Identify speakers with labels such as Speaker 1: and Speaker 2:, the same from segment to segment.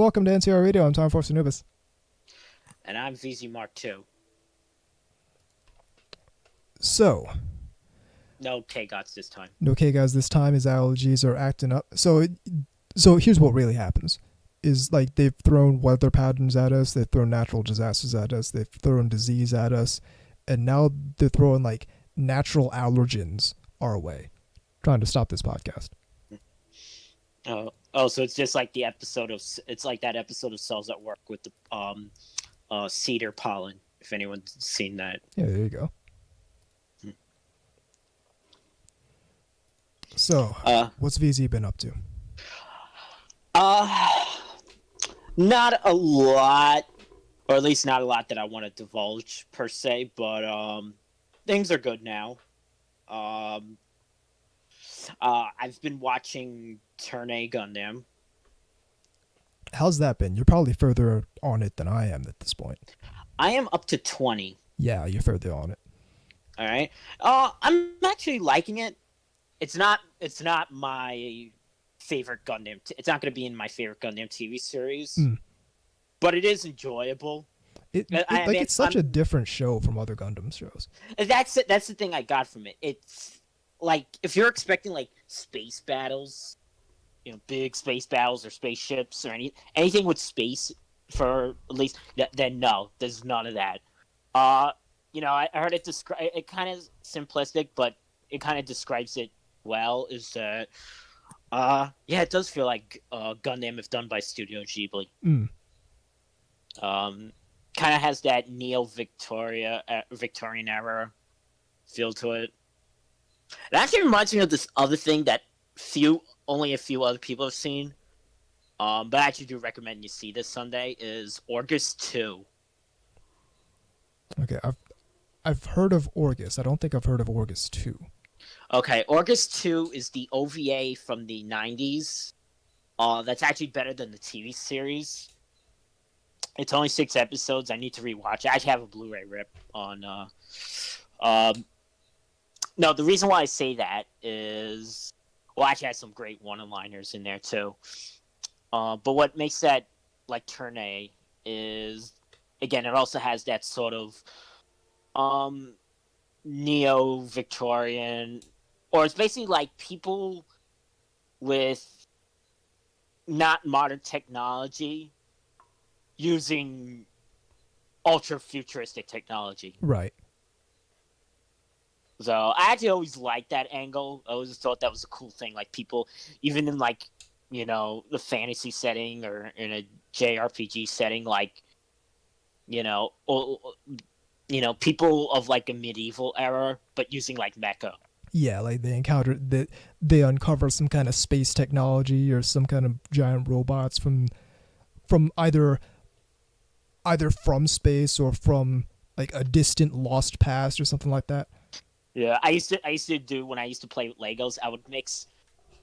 Speaker 1: welcome to NTR Radio. I'm Tom Force Anubis.
Speaker 2: And I'm VZ Mark II.
Speaker 1: So.
Speaker 2: No K-Gots this time.
Speaker 1: No K-Gots this time. His allergies are acting up. So here's what really happens. Is like they've thrown weather patterns at us. They've thrown natural disasters at us. They've thrown disease at us. And now they're throwing like natural allergens our way. Trying to stop this podcast.
Speaker 2: Oh, so it's just like the episode of it's like that episode of Cells at Work with the cedar pollen. If anyone's seen that.
Speaker 1: Yeah, there you go. So, what's VZ been up to?
Speaker 2: Not a lot, or at least not a lot that I want to divulge per se. But things are good now. I've been watching Turn A Gundam.
Speaker 1: How's that been? You're probably further on it than I am at this point.
Speaker 2: I am up to 20.
Speaker 1: Yeah, you're further on it.
Speaker 2: All right. I'm actually liking it. It's not my favorite Gundam. It's not going to be in my favorite Gundam TV series, but it is enjoyable.
Speaker 1: It's such a different show from other Gundam shows.
Speaker 2: That's the thing I got from it. It's like if you're expecting like space battles, big space battles or spaceships or anything with space for at least, then no, there's none of that. I heard it describe it kind of simplistic, but it kind of describes it well. Is that it does feel like Gundam if done by Studio Ghibli. Kind of has that Victorian era feel to it. It actually reminds me of this other thing that only a few other people have seen. But I actually do recommend you see this Sunday is Orgus 2.
Speaker 1: Okay, I've heard of Orgus. I don't think I've heard of Orgus 2.
Speaker 2: Okay, Orgus 2 is the OVA from the 90s. That's actually better than the TV series. It's only 6 episodes. I need to rewatch it. I actually have a Blu-ray rip on... No, the reason why I say that is... Well, I actually had some great one-liners in there, too. But what makes that, like, Turn A is... Again, it also has that sort of... neo-Victorian... Or it's basically like people with not modern technology using ultra-futuristic technology.
Speaker 1: Right.
Speaker 2: So I actually always liked that angle. I always thought that was a cool thing. Like people, even in like, the fantasy setting or in a JRPG setting, like, people of like a medieval era, but using like mecha.
Speaker 1: Yeah, like they uncover some kind of space technology or some kind of giant robots from either from space or from like a distant lost past or something like that.
Speaker 2: Yeah, I used to do when I used to play with Legos. I would mix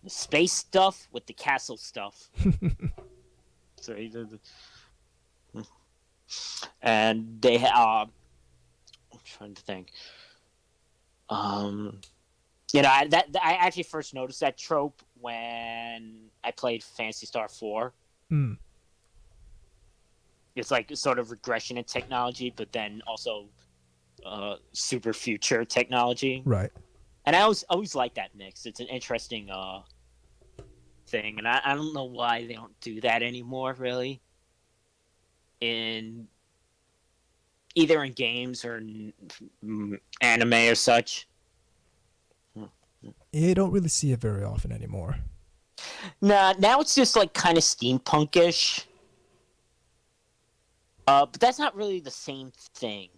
Speaker 2: the space stuff with the castle stuff. So and they I'm trying to think. I actually first noticed that trope when I played Phantasy Star 4. It's like a sort of regression in technology, but then also super future technology.
Speaker 1: Right.
Speaker 2: And I always like that mix. It's an interesting thing, and I don't know why they don't do that anymore, really. Either in games or in anime or such.
Speaker 1: You don't really see it very often anymore.
Speaker 2: Nah, now it's just like kind of steampunkish. But that's not really the same thing.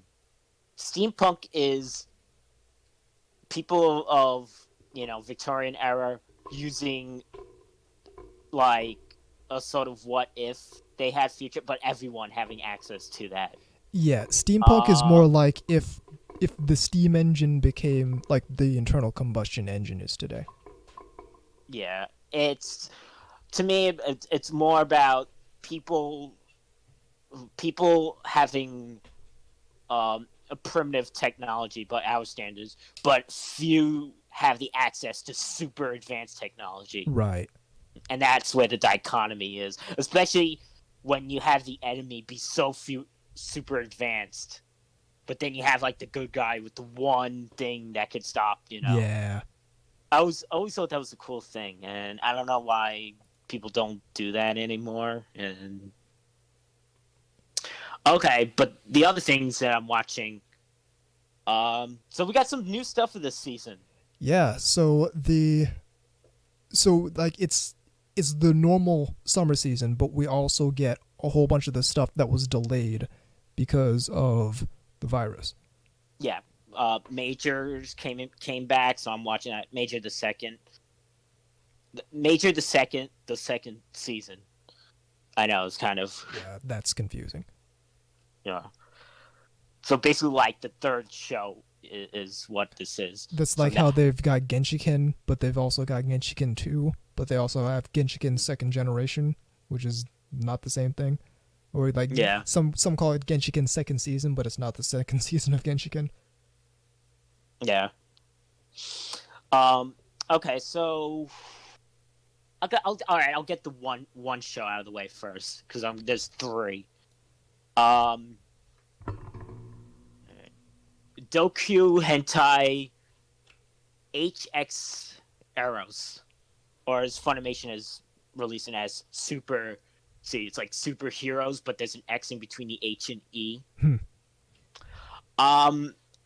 Speaker 2: Steampunk is people of, Victorian era using like a sort of what if they had future, but everyone having access to that.
Speaker 1: Yeah, steampunk is more like if the steam engine became like the internal combustion engine is today.
Speaker 2: Yeah, to me it's more about people having a primitive technology by our standards, but few have the access to super advanced technology.
Speaker 1: Right.
Speaker 2: And that's where the dichotomy is, especially when you have the enemy be super advanced, but then you have like the good guy with the one thing that could stop.
Speaker 1: Yeah.
Speaker 2: I always thought that was a cool thing, and I don't know why people don't do that anymore. And okay, but the other things that I'm watching, so we got some new stuff for this season.
Speaker 1: Yeah, so like it's the normal summer season, but we also get a whole bunch of the stuff that was delayed because of the virus.
Speaker 2: Yeah, Majors came back, so I'm watching that. Major the second season. I know it's kind of
Speaker 1: that's confusing.
Speaker 2: Yeah. So basically, like the third show is what this is.
Speaker 1: That's like how they've got Genshiken, but they've also got Genshiken 2, but they also have Genshiken second generation, which is not the same thing. Or like some call it Genshiken second season, but it's not the second season of Genshiken.
Speaker 2: Yeah. Okay, so I'll get the one show out of the way first because there's three. Dokyu Hentai HX Arrows, or as Funimation is releasing as Super. See, it's like superheroes, but there's an X in between the H and E.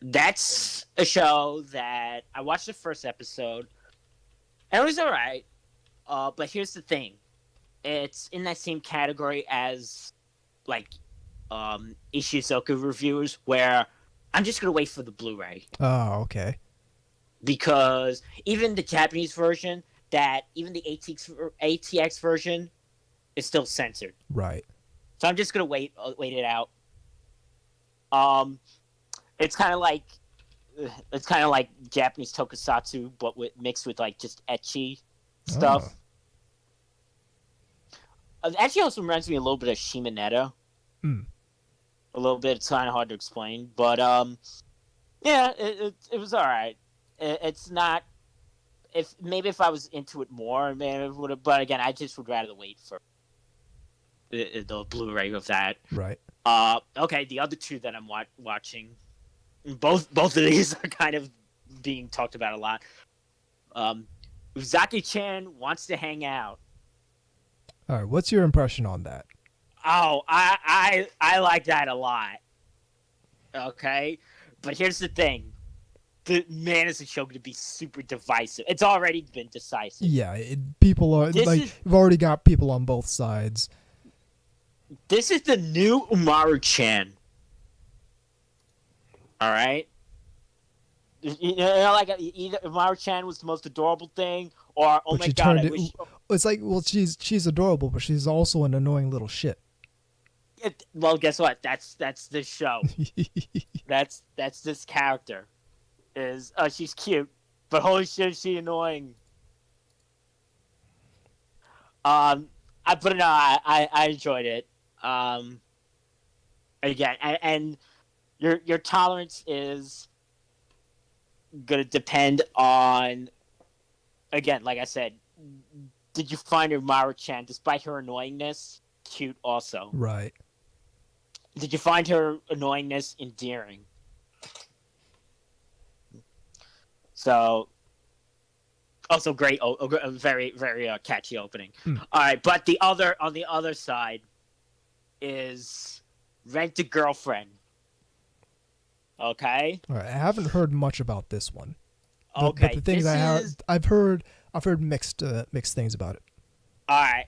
Speaker 2: That's a show that I watched the first episode, and it was alright. But here's the thing: it's in that same category as like Ishizoku reviewers, where I'm just gonna wait for the Blu-ray.
Speaker 1: Oh, okay.
Speaker 2: Because even the Japanese version, even the ATX version, is still censored.
Speaker 1: Right.
Speaker 2: So I'm just gonna wait it out. It's kind of like Japanese tokusatsu, but mixed with like just ecchi stuff. It actually also reminds me a little bit of Shimonetta. A little bit. It's kind of hard to explain, but yeah, it was all right. It's not. If I was into it more, maybe it would have. But again, I just would rather wait for the Blu-ray of that.
Speaker 1: Right.
Speaker 2: Okay, the other two that I'm watching, both of these are kind of being talked about a lot. Uzaki-chan Wants to Hang Out.
Speaker 1: All right, what's your impression on that?
Speaker 2: Oh, I like that a lot. Okay, but here's the thing: is the show going to be super divisive? It's already been decisive.
Speaker 1: Yeah, people are you've already got people on both sides.
Speaker 2: This is the new Umaru-chan. All right. Like either Umaru-chan was the most adorable thing, or oh my god,
Speaker 1: it's like, well, she's adorable, but she's also an annoying little shit.
Speaker 2: Well, guess what? That's this show. that's this character. She's cute, but holy shit, is she annoying. I enjoyed it. Again, and your tolerance is gonna depend on, again, like I said, did you find her Mara-chan, despite her annoyingness, cute also?
Speaker 1: Right.
Speaker 2: Did you find her annoyingness endearing? So, also great, very, very catchy opening. All right, but on the other side is Rent a Girlfriend. Okay.
Speaker 1: All right, I haven't heard much about this one.
Speaker 2: Okay,
Speaker 1: but the things I've heard mixed things about it.
Speaker 2: All right,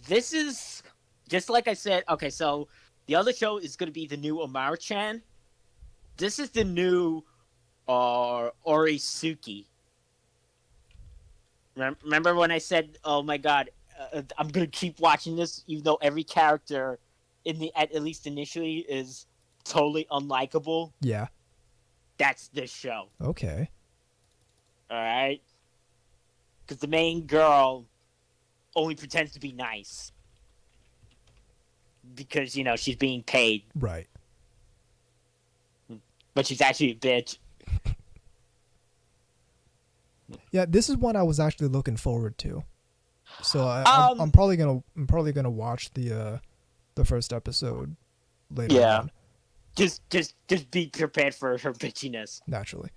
Speaker 2: this is just like I said. Okay, so the other show is going to be the new Umaru-chan. This is the new Orisuki. Remember when I said, "Oh my god, I'm going to keep watching this," even though every character at least initially is totally unlikable?
Speaker 1: Yeah.
Speaker 2: That's this show.
Speaker 1: Okay.
Speaker 2: All right. Because the main girl only pretends to be nice. Because, she's being paid.
Speaker 1: Right.
Speaker 2: But she's actually a bitch.
Speaker 1: Yeah, this is one I was actually looking forward to. So I'm probably gonna watch the the first episode later
Speaker 2: Yeah.
Speaker 1: on.
Speaker 2: Just be prepared for her bitchiness.
Speaker 1: Naturally.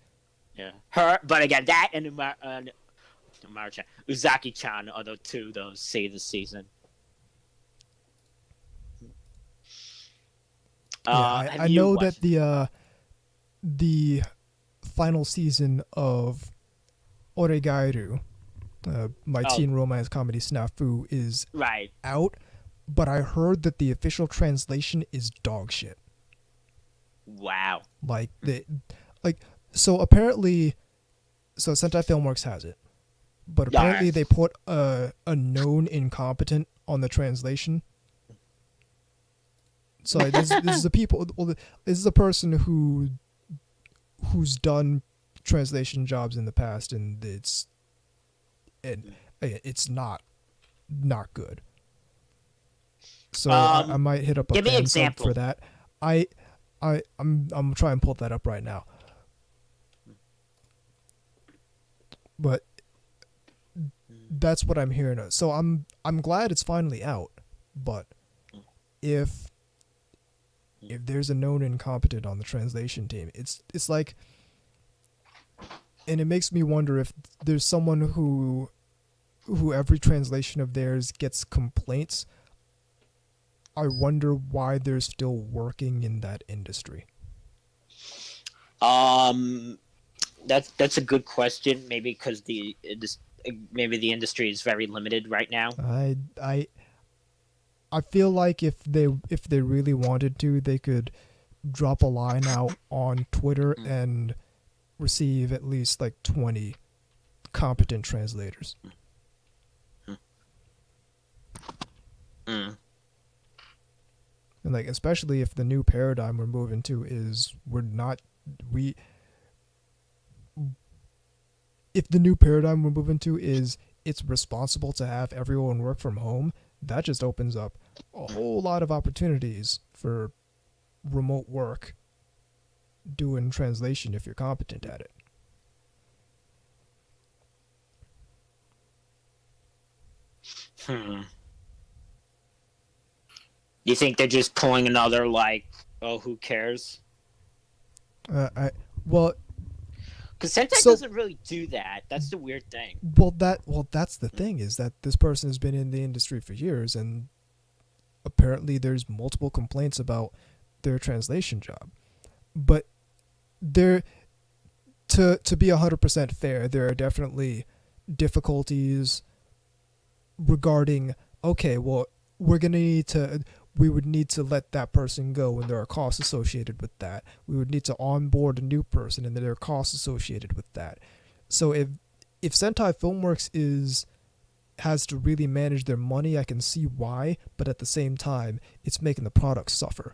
Speaker 2: Yeah. Her, but again, that and Umaru-chan, Uzaki-chan are the two those save the season.
Speaker 1: Yeah, I know that the final season of Oregairu, my teen romance comedy snafu, is
Speaker 2: right
Speaker 1: out, but I heard that the official translation is dog shit.
Speaker 2: Wow.
Speaker 1: So apparently, Sentai Filmworks has it, but apparently they put a known incompetent on the translation. So like, this is a people. Well, this is a person who's done translation jobs in the past, and it's not good. So I might hit up a fan sub for that. I'm trying to pull that up right now. But that's what I'm hearing. So I'm glad it's finally out. But if there's a known incompetent on the translation team, it's like, and it makes me wonder if there's someone who every translation of theirs gets complaints. I wonder why they're still working in that industry.
Speaker 2: That's a good question. Maybe because the industry is very limited right now.
Speaker 1: I feel like if they really wanted to, they could drop a line out on Twitter and receive at least like 20 competent translators. And like, especially if the new paradigm we're moving to is it's responsible to have everyone work from home, that just opens up a whole lot of opportunities for remote work doing translation if you're competent at it.
Speaker 2: You think they're just pulling another, like, oh, who cares?
Speaker 1: Because
Speaker 2: Sentai doesn't really do that. That's the weird thing.
Speaker 1: That's the thing, is that this person has been in the industry for years, and apparently there's multiple complaints about their translation job. But to be 100% fair, there are definitely difficulties regarding, okay, well, we would need to let that person go, and there are costs associated with that. We would need to onboard a new person, and there are costs associated with that. So if Sentai Filmworks has to really manage their money, I can see why, but at the same time, it's making the product suffer.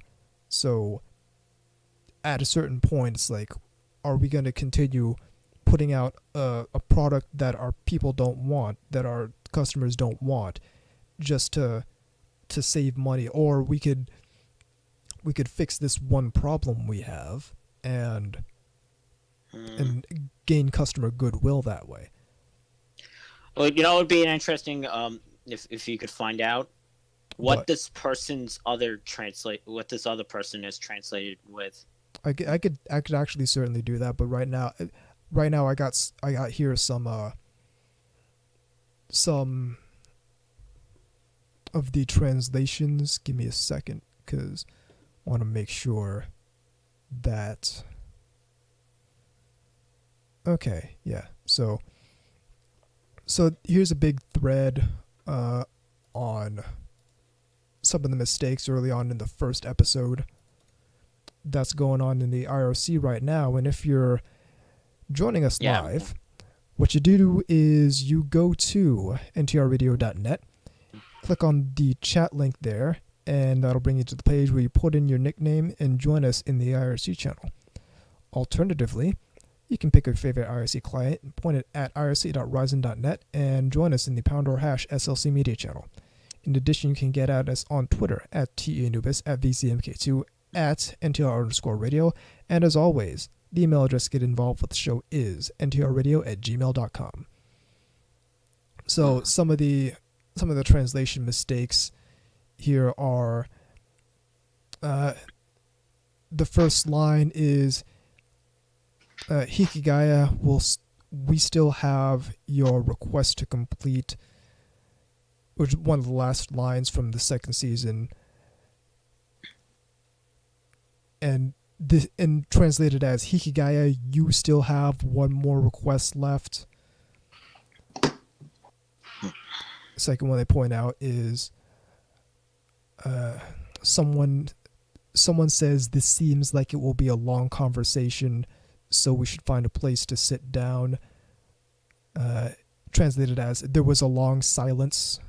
Speaker 1: So at a certain point, it's like, are we going to continue putting out a product that our people don't want, that our customers don't want, just to save money? Or we could fix this one problem we have and gain customer goodwill that way.
Speaker 2: Well, it would be an interesting if you could find out what this other person is translated with.
Speaker 1: I could actually certainly do that, but right now I got here some of the translations. Give me a second, because I want to make sure that. Okay, yeah. So here's a big thread on some of the mistakes early on in the first episode that's going on in the IRC right now. And if you're joining us live, what you do is you go to ntrradio.net, click on the chat link there, and that'll bring you to the page where you put in your nickname and join us in the IRC channel. Alternatively, you can pick your favorite IRC client and point it at irc.ryzen.net and join us in the #SLC Media channel. In addition, you can get at us on Twitter at TEAnubis, at VCMK2, at NTR_radio, and as always, the email address to get involved with the show is ntrradio@gmail.com. So some of the translation mistakes here are The first line is, Hikigaya, we still have your request to complete, which is one of the last lines from the second season. And translated as, Hikigaya, you still have one more request left. The second one they point out is, someone says this seems like it will be a long conversation, so we should find a place to sit down. Translated as, there was a long silence.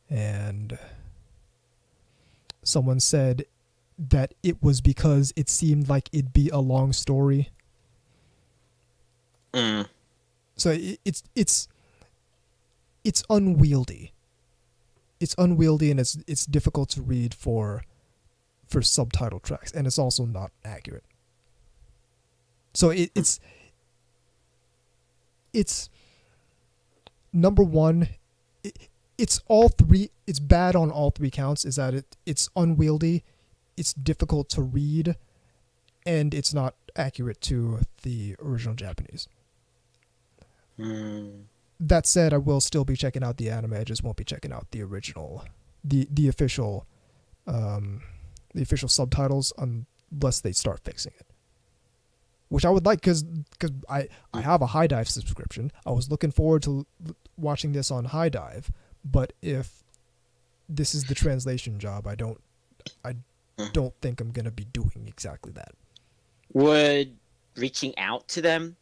Speaker 1: And someone said that it was because it seemed like it'd be a long story. So it's unwieldy. It's unwieldy, and it's difficult to read for subtitle tracks, and it's also not accurate. So it's number one. It's all three. It's bad on all three counts. Is that it's unwieldy, it's difficult to read, and it's not accurate to the original Japanese. That said, I will still be checking out the anime. I just won't be checking out the original, the official subtitles unless they start fixing it. Which I would like, because I have a High Dive subscription. I was looking forward to watching this on High Dive, but if this is the translation job, I don't think I'm gonna be doing exactly that.
Speaker 2: Would reaching out to them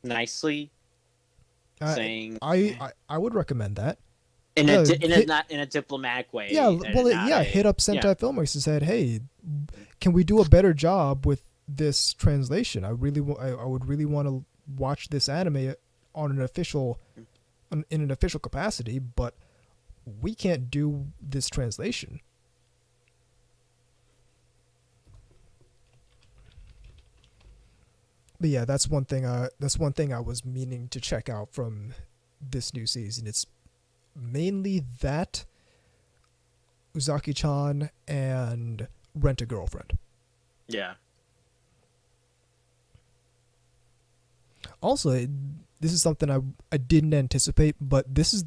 Speaker 2: nicely, saying
Speaker 1: I would recommend that
Speaker 2: in a diplomatic way.
Speaker 1: Yeah, hit up Sentai Filmworks and said, "Hey, can we do a better job with this translation? I would really want to watch this anime on an official in an official capacity, but we can't do this translation." But yeah, that's one thing I was meaning to check out from this new season. It's mainly that, Uzaki-chan, and Rent a Girlfriend.
Speaker 2: Yeah.
Speaker 1: Also, this is something I didn't anticipate, but this is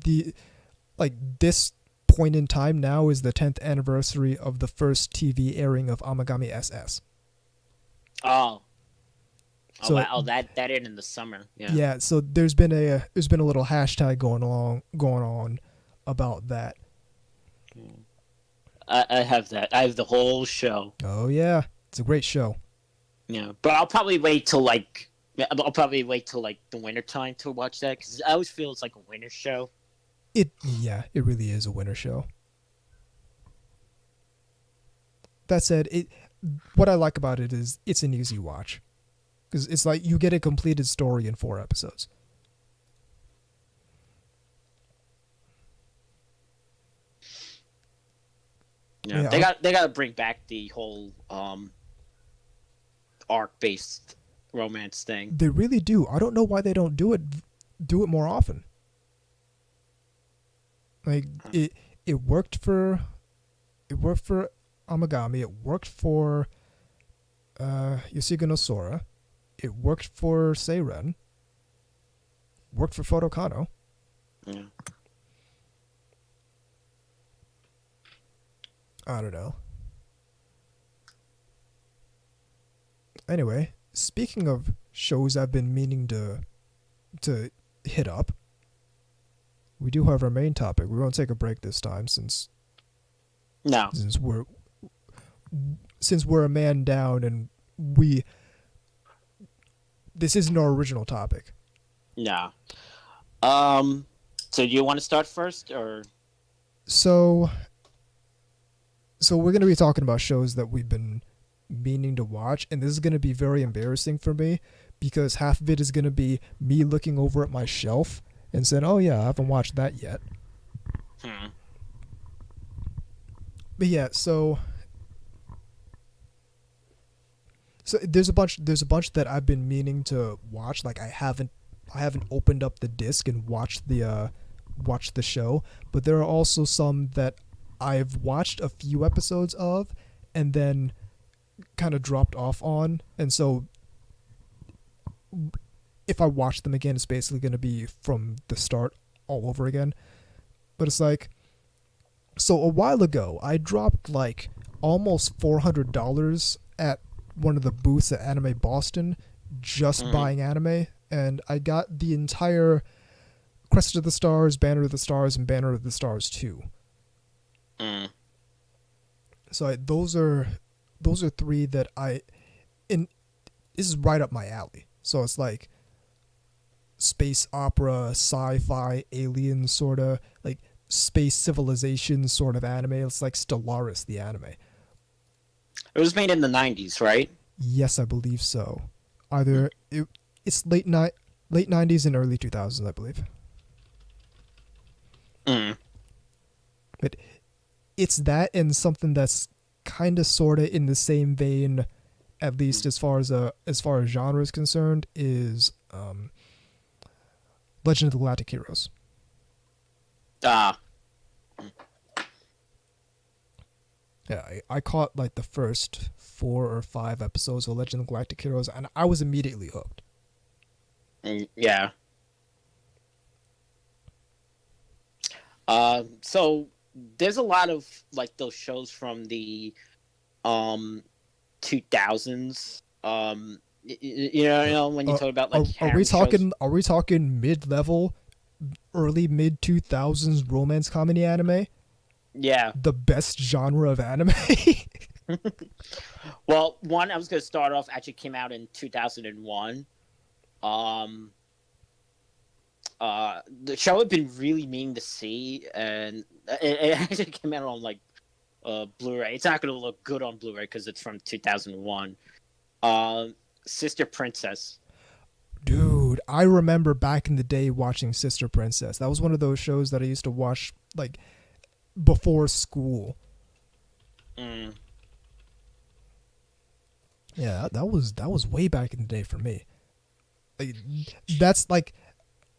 Speaker 1: this point in time now is the 10th anniversary of the first TV airing of Amagami SS.
Speaker 2: Oh.
Speaker 1: So,
Speaker 2: wow, that ended in the summer. Yeah.
Speaker 1: Yeah, so there's been a little hashtag going on about that.
Speaker 2: I have that. I have the whole show.
Speaker 1: Oh yeah, it's a great show.
Speaker 2: Yeah, but I'll probably wait till the winter time to watch that, because I always feel it's like a winter show.
Speaker 1: It really is a winter show. That said, what I like about it is it's an easy watch. Because it's like you get a completed story in 4 episodes.
Speaker 2: Yeah, they got to bring back the whole arc-based romance thing.
Speaker 1: They really do. I don't know why they don't do it more often. Like it worked for Amagami. It worked for Yoshige no Sora. It worked for Seiren. Worked for Photokano.
Speaker 2: Yeah.
Speaker 1: I don't know. Anyway, speaking of shows I've been meaning to hit up, we do have our main topic. We won't take a break this time since we're a man down and this isn't our original topic.
Speaker 2: No. So do you want to start first, or?
Speaker 1: So we're going to be talking about shows that we've been meaning to watch, and this is going to be very embarrassing for me because half of it is going to be me looking over at my shelf and saying, "Oh yeah, I haven't watched that yet." But yeah, so there's a bunch that I've been meaning to watch. Like I haven't opened up the disc and watched the show, but there are also some that I've watched a few episodes of and then kind of dropped off on. And so if I watch them again, it's basically going to be from the start all over again. But it's like, so a while ago, I dropped like almost $400 at one of the booths at Anime Boston just buying anime, and I got the entire Crest of the Stars, Banner of the Stars, and Banner of the Stars 2. So those are three that this is right up my alley. So it's like space opera, sci-fi, alien sort of, like space civilization sort of anime. It's like Stellaris, the anime.
Speaker 2: It was made in the 90s, right?
Speaker 1: Yes, I believe so. Either it's late 90s and early 2000s, I believe. But it's that and something that's kind of sort of in the same vein, at least as far as genre is concerned, is Legend of the Galactic Heroes. Yeah, I caught like the first 4 or 5 episodes of Legend of the Galactic Heroes, and I was immediately hooked.
Speaker 2: Yeah. So there's a lot of like those shows from the 2000s. You know when you talk about like
Speaker 1: are we talking mid-level, early mid 2000s romance comedy anime?
Speaker 2: Yeah.
Speaker 1: The best genre of anime.
Speaker 2: Well, one I was going to start off actually came out in 2001. The show had been really mean to see, and it actually came out on like Blu-ray. It's not going to look good on Blu-ray because it's from 2001. Sister Princess.
Speaker 1: Dude, I remember back in the day watching Sister Princess. That was one of those shows that I used to watch like before school. Yeah, that was way back in the day for me. Like, that's like,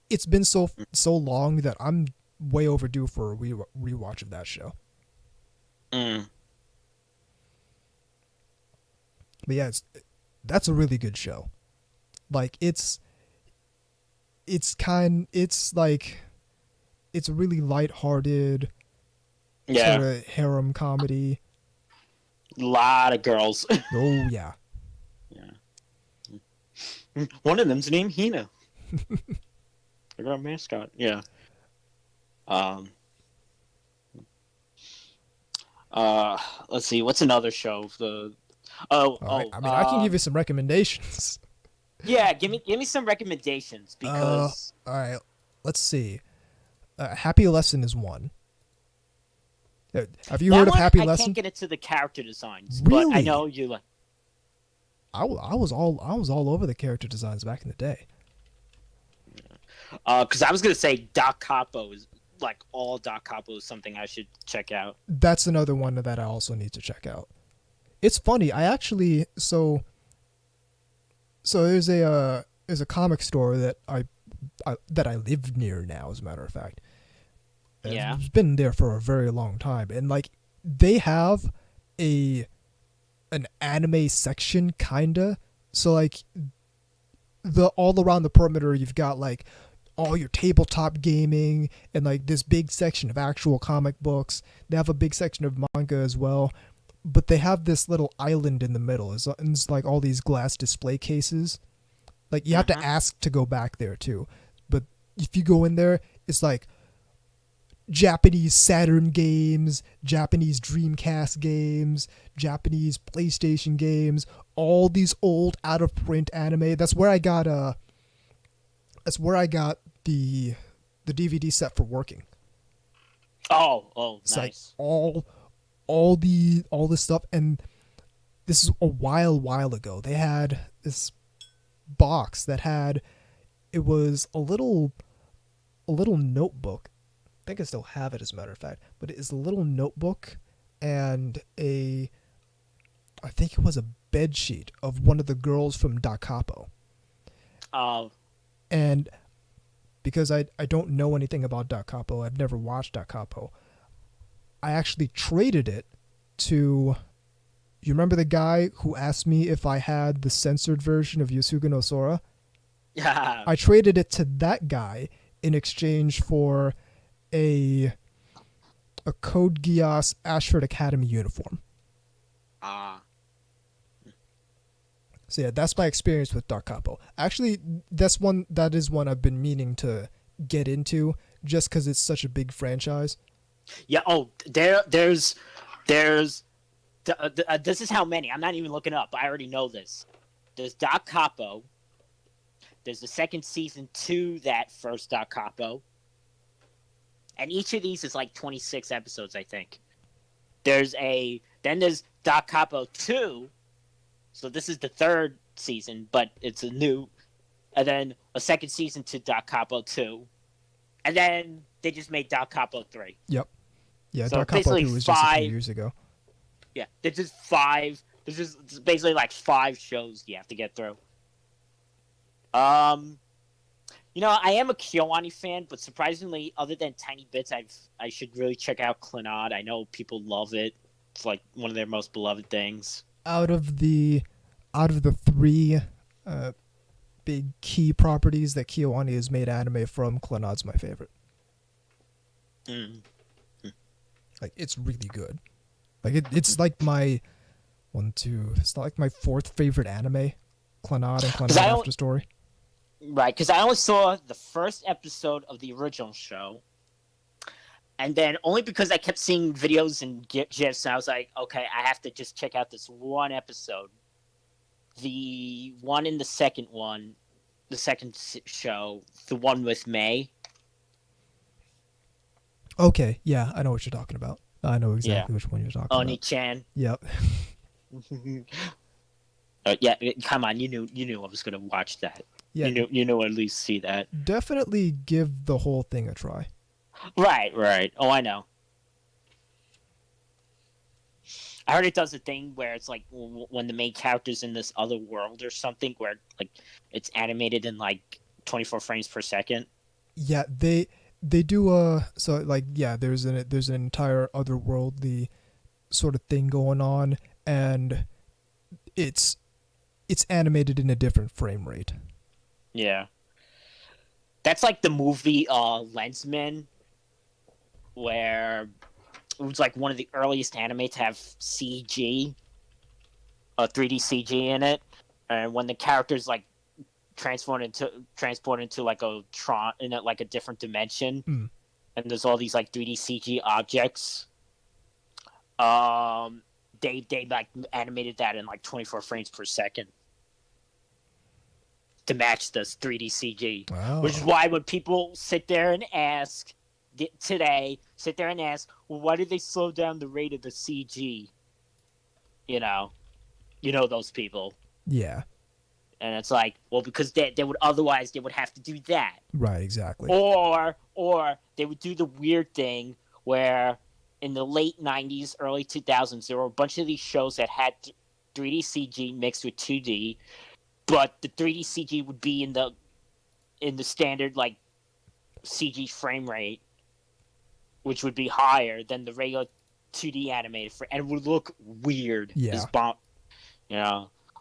Speaker 1: it's been so long that I'm way overdue for a rewatch of that show. But yeah, that's a really good show. Like it's a really lighthearted, sort of harem comedy.
Speaker 2: A lot of girls.
Speaker 1: Oh yeah.
Speaker 2: Yeah. One of them's named Hina. I got a mascot. Yeah. Let's see. What's another show?
Speaker 1: I can give you some recommendations.
Speaker 2: Yeah, give me some recommendations because.
Speaker 1: All right, let's see. Happy Lesson is one. Have you heard of Happy Lesson?
Speaker 2: I can't get into the character designs,
Speaker 1: really?
Speaker 2: But I know you like.
Speaker 1: I was all over the character designs back in the day.
Speaker 2: Because I was gonna say Doc Capo is like all Doc Capo is something I should check out.
Speaker 1: That's another one that I also need to check out. It's funny. I actually so there's a comic store that I live near now, as a matter of fact.
Speaker 2: Yeah.
Speaker 1: It's been there for a very long time, and like they have an anime section kinda. So like all around the perimeter, you've got like all your tabletop gaming and like this big section of actual comic books. They have a big section of manga as well, but they have this little island in the middle. It's like all these glass display cases. Like you have to ask to go back there too. But if you go in there, it's like Japanese Saturn games, Japanese Dreamcast games, Japanese PlayStation games, all these old out of print anime. That's where I got the DVD set for Working.
Speaker 2: Oh,
Speaker 1: it's
Speaker 2: nice.
Speaker 1: Like all this stuff, and this is a while ago. They had this box that it was a little notebook. I think I still have it, as a matter of fact, but it is a little notebook and I think it was a bed sheet of one of the girls from Da Capo.
Speaker 2: Oh.
Speaker 1: And because I don't know anything about Da Capo, I've never watched Da Capo, I actually traded it to You remember the guy who asked me if I had the censored version of Yusuke no Sora?
Speaker 2: Yeah.
Speaker 1: I traded it to that guy in exchange for a Code Geass Ashford Academy uniform. So yeah, that's my experience with Dark Capo. Actually, that is one I've been meaning to get into just because it's such a big franchise.
Speaker 2: Yeah. Oh, there's this is how many. I'm not even looking up. I already know this. There's Doc Capo. There's the second season to that first Doc Capo. And each of these is like 26 episodes, I think. Then there's Doc Capo 2. So this is the third season, but it's a new. And then a second season to Doc Capo 2. And then they just made Doc Capo 3.
Speaker 1: Yep. Yeah,
Speaker 2: so
Speaker 1: Doc Capo 2 was just a few years ago.
Speaker 2: Yeah, there's just 5. There's just basically like 5 shows you have to get through. I am a KyoAni fan, but surprisingly, other than tiny bits, I should really check out Clannad. I know people love it. It's like one of their most beloved things.
Speaker 1: Out of the 3 big key properties that KyoAni has made anime from, Clannad's my favorite. Like, it's really good. Like, it's like my it's not like my 4th favorite anime, Clannad and Clannad After Story.
Speaker 2: Right, because I only saw the first episode of the original show, and then only because I kept seeing videos and GIFs, I was like, okay, I have to just check out this one episode. The one in the second show, the one with May.
Speaker 1: Okay, yeah, I know what you're talking about. I know exactly which one you're talking about.
Speaker 2: Oni-chan.
Speaker 1: Yep.
Speaker 2: Yeah, come on, you knew I was gonna watch that. Yeah, you knew at least see that.
Speaker 1: Definitely give the whole thing a try.
Speaker 2: Right. Oh, I know. I heard it does a thing where it's like when the main character's in this other world or something, where like it's animated in like 24 frames per second.
Speaker 1: Yeah, they do so like yeah, there's an entire otherworldly sort of thing going on, and it's animated in a different frame rate.
Speaker 2: Yeah. That's like the movie Lensman, where it was like one of the earliest anime to have CG, 3D CG in it, and when the characters like transport into like a Tron in like a different dimension, and there's all these like 3D CG objects. They like animated that in like 24 frames per second to match this 3D CG.
Speaker 1: Wow.
Speaker 2: Which is why when people sit there and ask, well, why did they slow down the rate of the CG? You know those people.
Speaker 1: Yeah.
Speaker 2: And it's like, well, because they would have to do that.
Speaker 1: Right, exactly.
Speaker 2: Or they would do the weird thing where in the late 90s, early 2000s, there were a bunch of these shows that had 3D CG mixed with 2D, but the 3D CG would be in the standard like CG frame rate, which would be higher than the regular 2D animated and it would look weird.
Speaker 1: Yeah.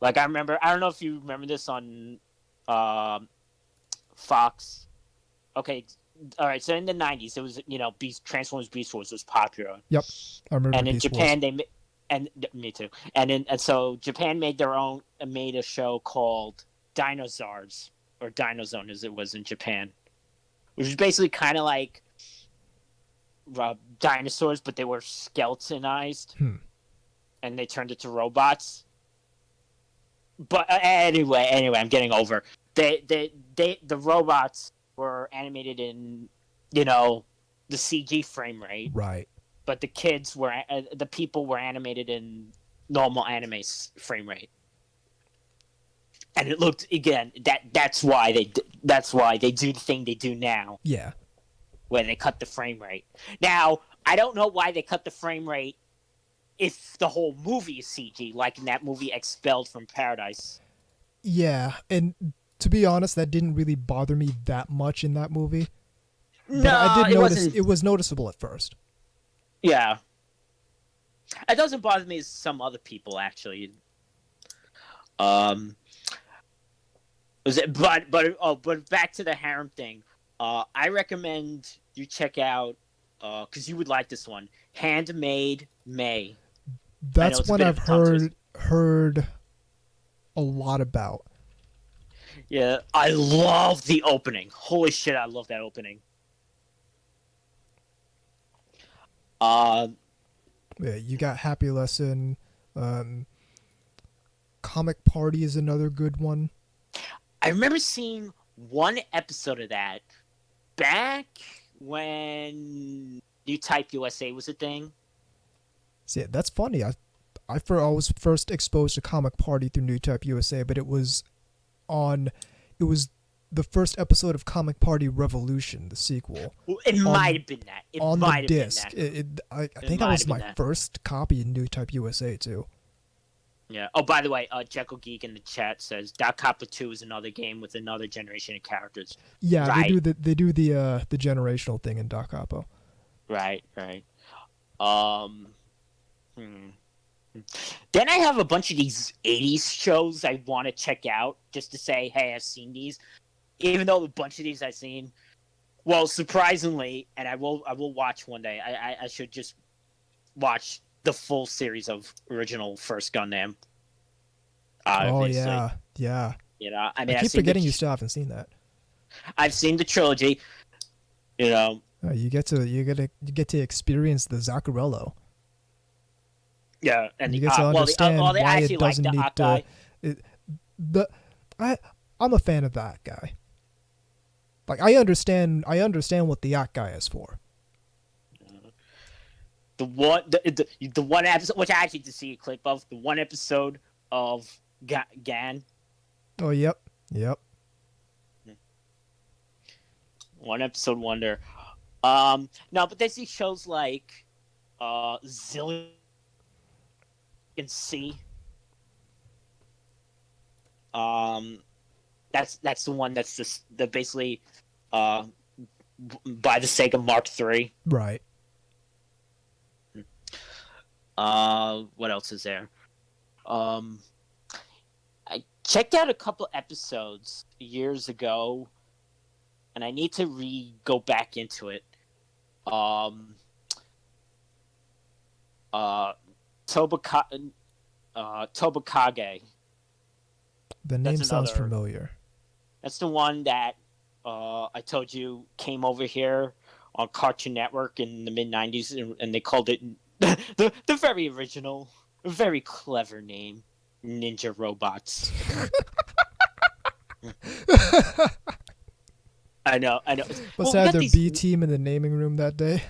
Speaker 2: Like I don't know if you remember this on Fox. Okay, all right. So in the 90s, it was Transformers Beast Wars was popular.
Speaker 1: Yep, I remember.
Speaker 2: And in
Speaker 1: Beast
Speaker 2: Japan,
Speaker 1: Wars.
Speaker 2: me too. And so Japan made a show called Dinosaurs, or Dinozone as it was in Japan, which is basically kind of like dinosaurs, but they were skeletonized, and they turned into robots. But anyway, I'm getting over. The robots were animated in, the CG frame rate.
Speaker 1: Right.
Speaker 2: But the people were animated in normal anime frame rate. And it looked, again, that's why they do the thing they do now.
Speaker 1: Yeah.
Speaker 2: Where they cut the frame rate. Now, I don't know why they cut the frame rate if the whole movie is CG, like in that movie Expelled from Paradise.
Speaker 1: Yeah, and to be honest, that didn't really bother me that much in that movie. But
Speaker 2: No,
Speaker 1: I did notice
Speaker 2: wasn't.
Speaker 1: It was noticeable at first.
Speaker 2: Yeah. It doesn't bother me as some other people actually. Um, but back to the harem thing. I recommend you check out because you would like this one, Handmade May.
Speaker 1: That's one I've heard a lot about.
Speaker 2: Yeah, I love the opening. Holy shit, I love that opening.
Speaker 1: Yeah, you got Happy Lesson. Comic Party is another good one.
Speaker 2: I remember seeing one episode of that back when New Type USA was a thing.
Speaker 1: See, that's funny. I was first exposed to Comic Party through New Type USA, but it was the first episode of Comic Party Revolution, the sequel.
Speaker 2: Well, it might have been that.
Speaker 1: On the disc. I think that was my first copy in New Type USA too.
Speaker 2: Yeah. Oh, by the way, Jekyll Geek in the chat says Doc Copper 2 is another game with another generation of characters.
Speaker 1: Yeah, right. they do the generational thing in Doc Copper.
Speaker 2: Right. Then I have a bunch of these 80s shows I want to check out just to say, hey, I've seen these. Even though a bunch of these I've seen, well, surprisingly, and I will watch one day. I should just watch the full series of original First Gundam. Obviously.
Speaker 1: Oh yeah.
Speaker 2: You know, I mean,
Speaker 1: I keep forgetting you still haven't seen that.
Speaker 2: I've seen the trilogy. You know,
Speaker 1: you get to experience the Zaccarello.
Speaker 2: Yeah, and
Speaker 1: you get to understand why it doesn't
Speaker 2: like
Speaker 1: need I'm a fan of that guy. Like I understand what the Yacht guy is for.
Speaker 2: The one episode, which I actually did see a clip of, the one episode of Gan.
Speaker 1: Oh, yep.
Speaker 2: One episode wonder. No, but there's these shows like Zillion C. That's the one that's just basically by the Sega Mark III.
Speaker 1: Right.
Speaker 2: What else is there? I checked out a couple episodes years ago, and I need to go back into it. Tobakage.
Speaker 1: The name sounds familiar.
Speaker 2: That's the one that I told you came over here on Cartoon Network in the mid '90s, and they called it the very original, very clever name, Ninja Robots. I know.
Speaker 1: Must have their B team in the naming room that day.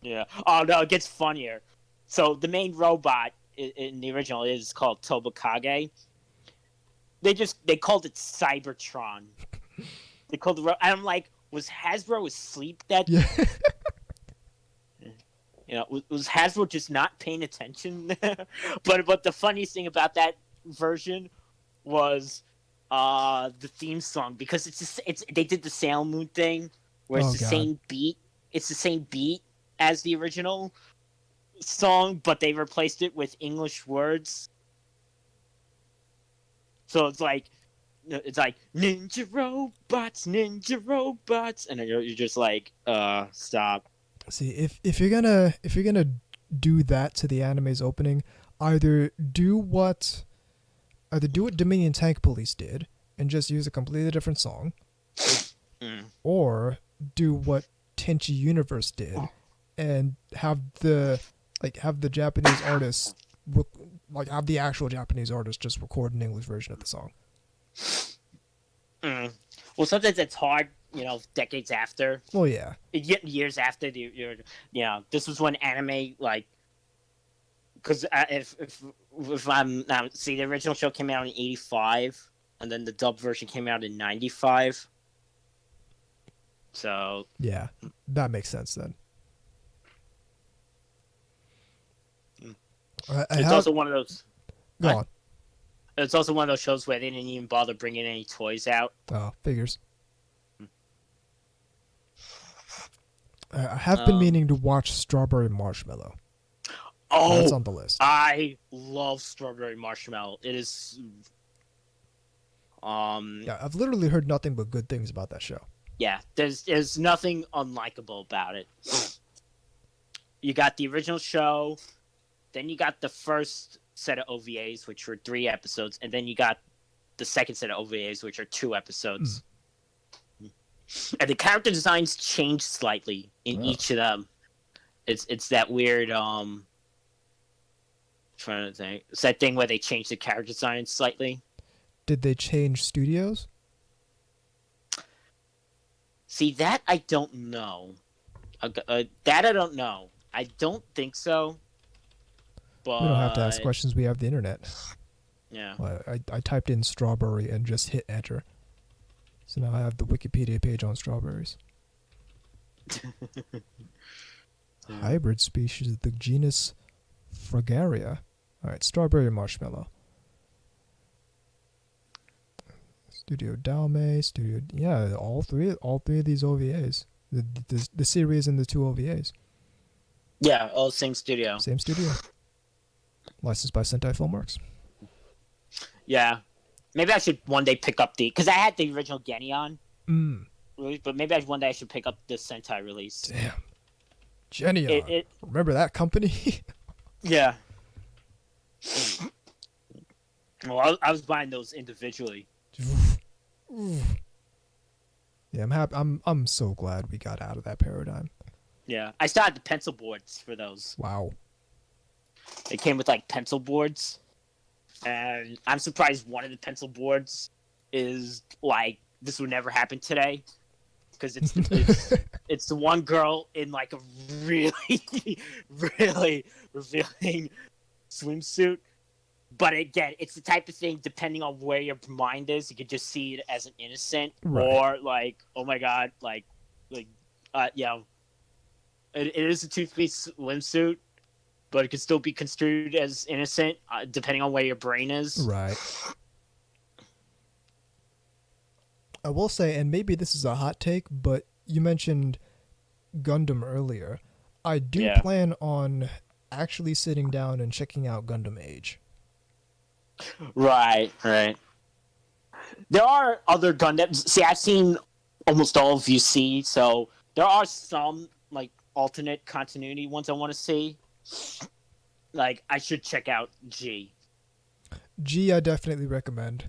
Speaker 2: Yeah. Oh no, it gets funnier. So the main robot in the original is called Tobakage. They called it Cybertron. They called the I'm like, was Hasbro asleep that?
Speaker 1: Yeah.
Speaker 2: You know, was Hasbro just not paying attention? But the funniest thing about that version was the theme song, because they did the Sailor Moon thing where it's same beat. It's the same beat as the original song, but they replaced it with English words. So it's like ninja robots, and then you're just like, stop.
Speaker 1: See, if you're gonna do that to the anime's opening, either do what Dominion Tank Police did and just use a completely different song, or do what Tenchi Universe did and have the Japanese artists have the actual Japanese artist just record an English version of the song.
Speaker 2: Well, sometimes it's hard, decades after.
Speaker 1: Well, yeah.
Speaker 2: Years after this was when anime, because if I'm see, the original show came out in '85, and then the dub version came out in '95. So
Speaker 1: yeah, that makes sense then.
Speaker 2: It's also one of those.
Speaker 1: Go on.
Speaker 2: It's also one of those shows where they didn't even bother bringing any toys out.
Speaker 1: Oh, figures. I have been meaning to watch Strawberry Marshmallow. That's
Speaker 2: Oh,
Speaker 1: on the list.
Speaker 2: I love Strawberry Marshmallow. It is.
Speaker 1: Yeah, I've literally heard nothing but good things about that show.
Speaker 2: Yeah, there's nothing unlikable about it. You got the original show, then you got the first set of OVAs, which were 3 episodes, and then you got the second set of OVAs, which are 2 episodes. And the character designs changed slightly in each of them. It's that weird trying to think. It's that thing where they changed the character design slightly.
Speaker 1: Did they change studios?
Speaker 2: See, that I don't know. That I don't know. I don't think so. But
Speaker 1: We don't have to ask questions. We have the internet.
Speaker 2: Yeah.
Speaker 1: Well, I typed in strawberry and just hit enter. So now I have the Wikipedia page on strawberries. Hybrid species of the genus Fragaria. All right, strawberry marshmallow. Studio Dalme, all three of these OVAs. The series and the 2 OVAs.
Speaker 2: Yeah, all same studio.
Speaker 1: Same studio. Licensed by Sentai Filmworks.
Speaker 2: Yeah. Maybe I should one day pick up because I had the original Genyon release, but maybe one day I should pick up the Sentai release.
Speaker 1: Damn. Genyon. Remember that company?
Speaker 2: Yeah. Well, I was buying those individually.
Speaker 1: Yeah, I'm happy. I'm so glad we got out of that paradigm.
Speaker 2: Yeah, I still had the pencil boards for those.
Speaker 1: Wow.
Speaker 2: They came with like pencil boards, and I'm surprised one of the pencil boards is like this would never happen today, because it's the one girl in like a really really revealing swimsuit. But again, it's the type of thing, depending on where your mind is, you could just see it as an innocent, or like, oh my god, it is a two-piece swimsuit, but it could still be construed as innocent, depending on where your brain is.
Speaker 1: Right. I will say, and maybe this is a hot take, but you mentioned Gundam earlier. I do plan on actually sitting down and checking out Gundam Age.
Speaker 2: Right. There are other Gundams. See, I've seen almost all of UC, so there are some like alternate continuity ones I want to see. Like, I should check out G.
Speaker 1: G, I definitely recommend.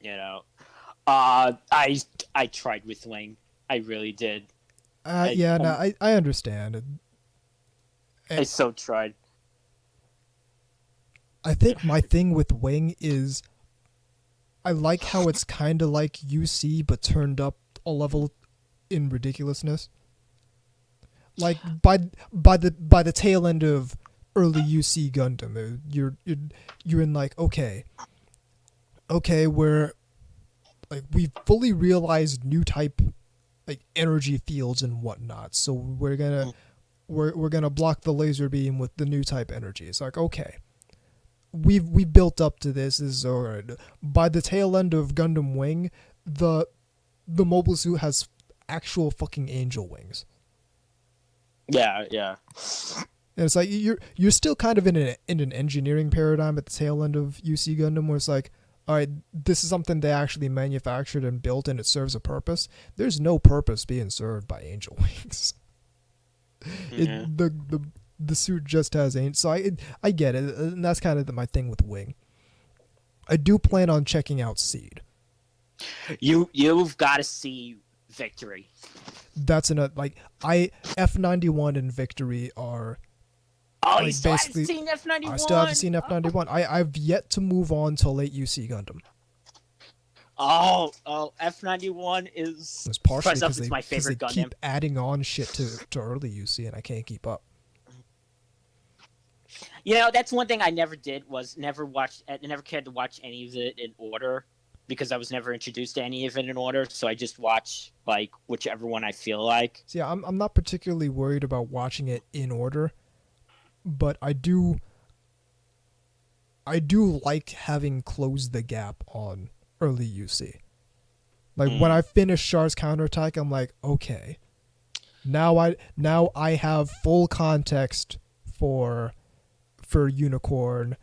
Speaker 2: You know, I tried with Wing. I really did.
Speaker 1: I understand.
Speaker 2: I so tried.
Speaker 1: I think my thing with Wing is I like how it's kind of like UC but turned up a level in ridiculousness. Like by the tail end of early UC Gundam, you're in like okay, we're like we've fully realized new type like energy fields and whatnot, so we're gonna block the laser beam with the new type energy. It's like okay. We built up to this. Is alright. By the tail end of Gundam Wing, the mobile suit has actual fucking angel wings.
Speaker 2: Yeah.
Speaker 1: And it's like you're still kind of in an engineering paradigm at the tail end of UC Gundam, where it's like, all right, this is something they actually manufactured and built, and it serves a purpose. There's no purpose being served by angel wings.
Speaker 2: Yeah.
Speaker 1: The suit just has angel. So I get it, and that's kind of my thing with Wing. I do plan on checking out Seed.
Speaker 2: You've got to see Victory.
Speaker 1: That's F91 and Victory are.
Speaker 2: Oh,
Speaker 1: like,
Speaker 2: you still
Speaker 1: basically,
Speaker 2: haven't seen F91?
Speaker 1: I still haven't seen F91. I've yet to move on to late UC Gundam.
Speaker 2: Oh, F91 is.
Speaker 1: It's partially because
Speaker 2: it's my favorite
Speaker 1: they
Speaker 2: Gundam.
Speaker 1: keep adding on shit to early UC, and I can't keep up.
Speaker 2: You know, that's one thing I never did was I never cared to watch any of it in order because I was never introduced to any of it in order. So I just watch like whichever one I feel like.
Speaker 1: So yeah, I'm not particularly worried about watching it in order, but I do like having closed the gap on early UC. Like when I finish Char's counterattack, I'm like, okay, now I have full context for Unicorn.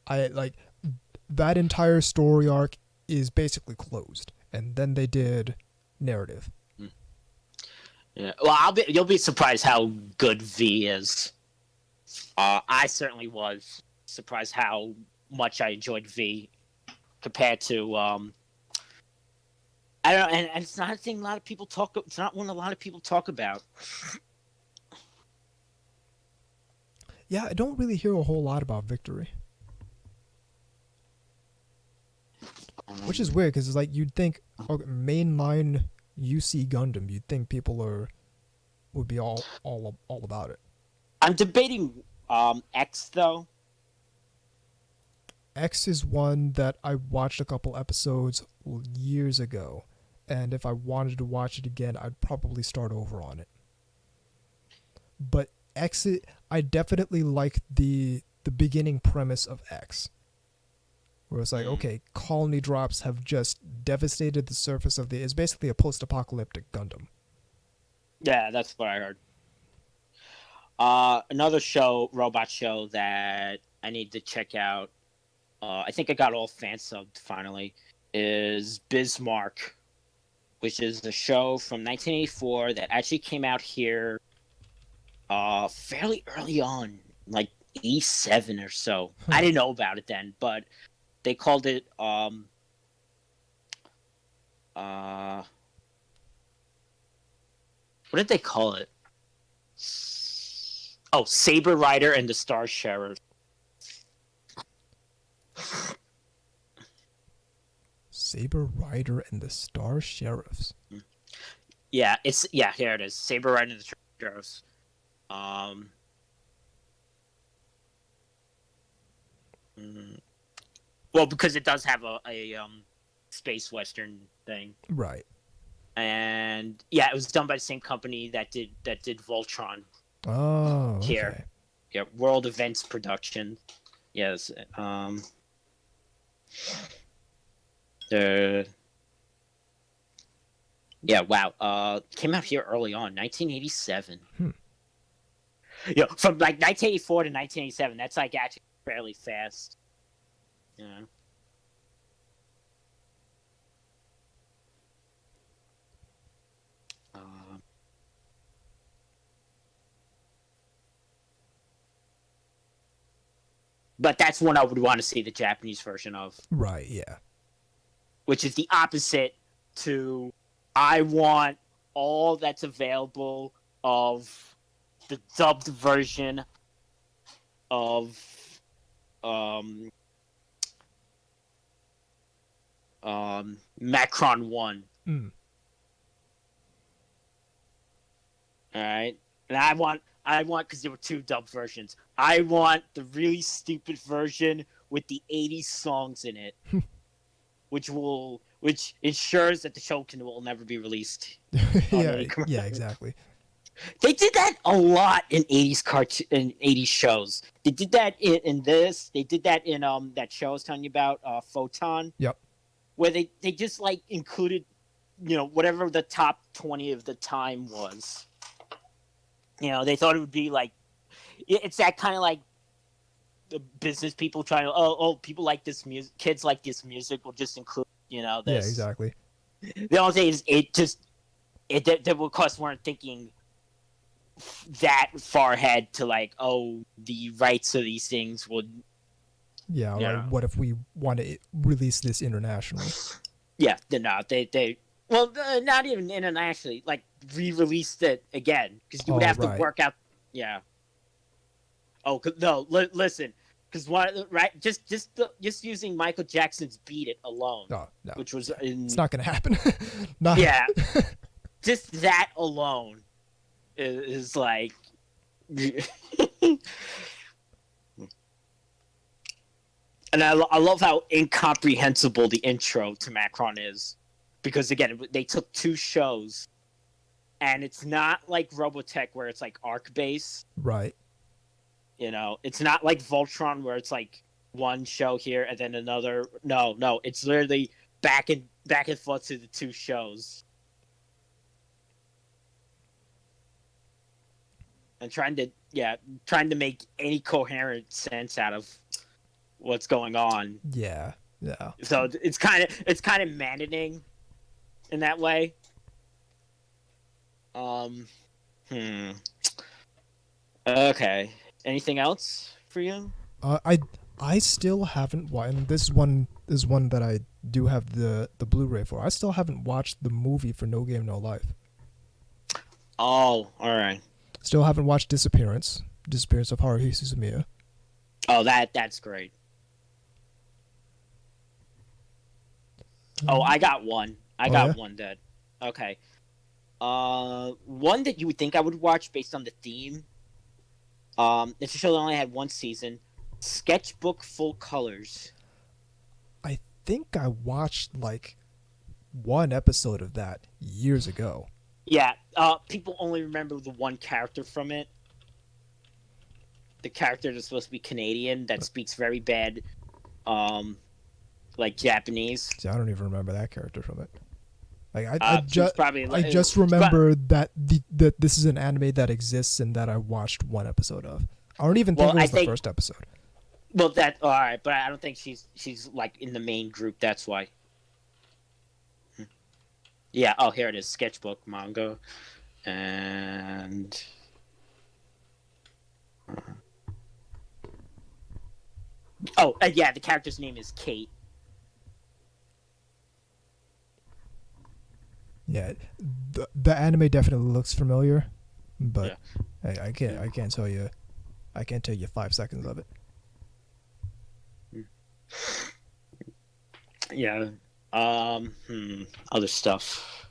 Speaker 1: I like that entire story arc is basically closed, and then they did narrative.
Speaker 2: Yeah. Well, you'll be surprised how good V is. I certainly was surprised how much I enjoyed V compared to I don't know, and it's not a thing a lot of people talk. It's not one a lot of people talk about.
Speaker 1: Yeah, I don't really hear a whole lot about Victory, which is weird because it's like you'd think mainline UC Gundam, you'd think people would be all about it.
Speaker 2: I'm debating X though.
Speaker 1: X is one that I watched a couple episodes years ago, and if I wanted to watch it again, I'd probably start over on it. But X, I definitely like the beginning premise of X, where it's like, okay, colony drops have just devastated the surface of it's basically a post-apocalyptic Gundam.
Speaker 2: Yeah, that's what I heard. Another robot show that I need to check out, I think I got all fan subbed finally, is Bismarck, which is a show from 1984 that actually came out here fairly early on, like 87 or so. I didn't know about it then, but they called it what did they call it? Oh, Saber Rider and the Star Sheriff.
Speaker 1: Saber Rider and the Star Sheriffs.
Speaker 2: Yeah, here it is. Saber Rider and the Star Sheriffs. Well, because it does have a space western thing,
Speaker 1: right?
Speaker 2: And yeah, it was done by the same company that did Voltron.
Speaker 1: Oh, okay.
Speaker 2: Here, yeah, World Events Production. Yes. Yeah, wow. Came out here early on, 1987. Yeah, from like 1984 to 1987. That's like actually fairly fast. Yeah. But that's one I would want to see the Japanese version of.
Speaker 1: Right, yeah.
Speaker 2: Which is the opposite to I want all that's available of the dubbed version of Macron 1. Alright? And I want because there were two dubbed versions. I want the really stupid version with the 80s songs in it, which ensures that the show will never be released.
Speaker 1: Yeah, exactly.
Speaker 2: They did that a lot in 80s in 80s shows. They did that in this. They did that in that show I was telling you about, Photon.
Speaker 1: Yep.
Speaker 2: Where they just like included, whatever the top 20 of the time was. They thought it would be like, it's that kind of like the business people trying to, people like this music, kids like this music, we'll just include, this.
Speaker 1: Yeah, exactly.
Speaker 2: The only thing is, they of course weren't thinking that far ahead to like, the rights of these things would.
Speaker 1: Yeah, like what if we want to release this internationally?
Speaker 2: Yeah, well, not even internationally, like re-released it again because you would have to work out. Yeah. Oh no! Listen, because just using Michael Jackson's "Beat It" alone,
Speaker 1: no,
Speaker 2: which was
Speaker 1: it's not going to happen.
Speaker 2: Yeah, just that alone is like. And I love how incomprehensible the intro to Macron is. Because, again, they took two shows, and it's not like Robotech where it's like arc-based.
Speaker 1: Right.
Speaker 2: It's not like Voltron where it's like one show here and then another. No, it's literally back and forth to the two shows. and trying to make any coherent sense out of what's going on.
Speaker 1: Yeah. Yeah.
Speaker 2: So it's kind of maddening in that way. Okay. Anything else for you?
Speaker 1: I still haven't watched. This one is one that I do have the Blu-ray for. I still haven't watched the movie for No Game No Life.
Speaker 2: Oh, all right.
Speaker 1: Still haven't watched Disappearance of Haruhi Suzumiya.
Speaker 2: Oh, that's great. Oh, I got one. I got one dead. Okay. One that you would think I would watch based on the theme. It's a show that only had one season. Sketchbook Full Colors.
Speaker 1: I think I watched like one episode of that years ago.
Speaker 2: Yeah, people only remember the one character from it. The character that's supposed to be Canadian that speaks very bad, like Japanese.
Speaker 1: See, I don't even remember that character from it. Like
Speaker 2: I
Speaker 1: just remember that this is an anime that exists and that I watched one episode of. I don't even think it was the first episode.
Speaker 2: Well, that all right, but I don't think she's like in the main group. That's why. Yeah. Oh, here it is. Sketchbook manga, and yeah, the character's name is Kate.
Speaker 1: Yeah, the anime definitely looks familiar, but yeah. I can't tell you 5 seconds of it.
Speaker 2: Yeah. Other stuff.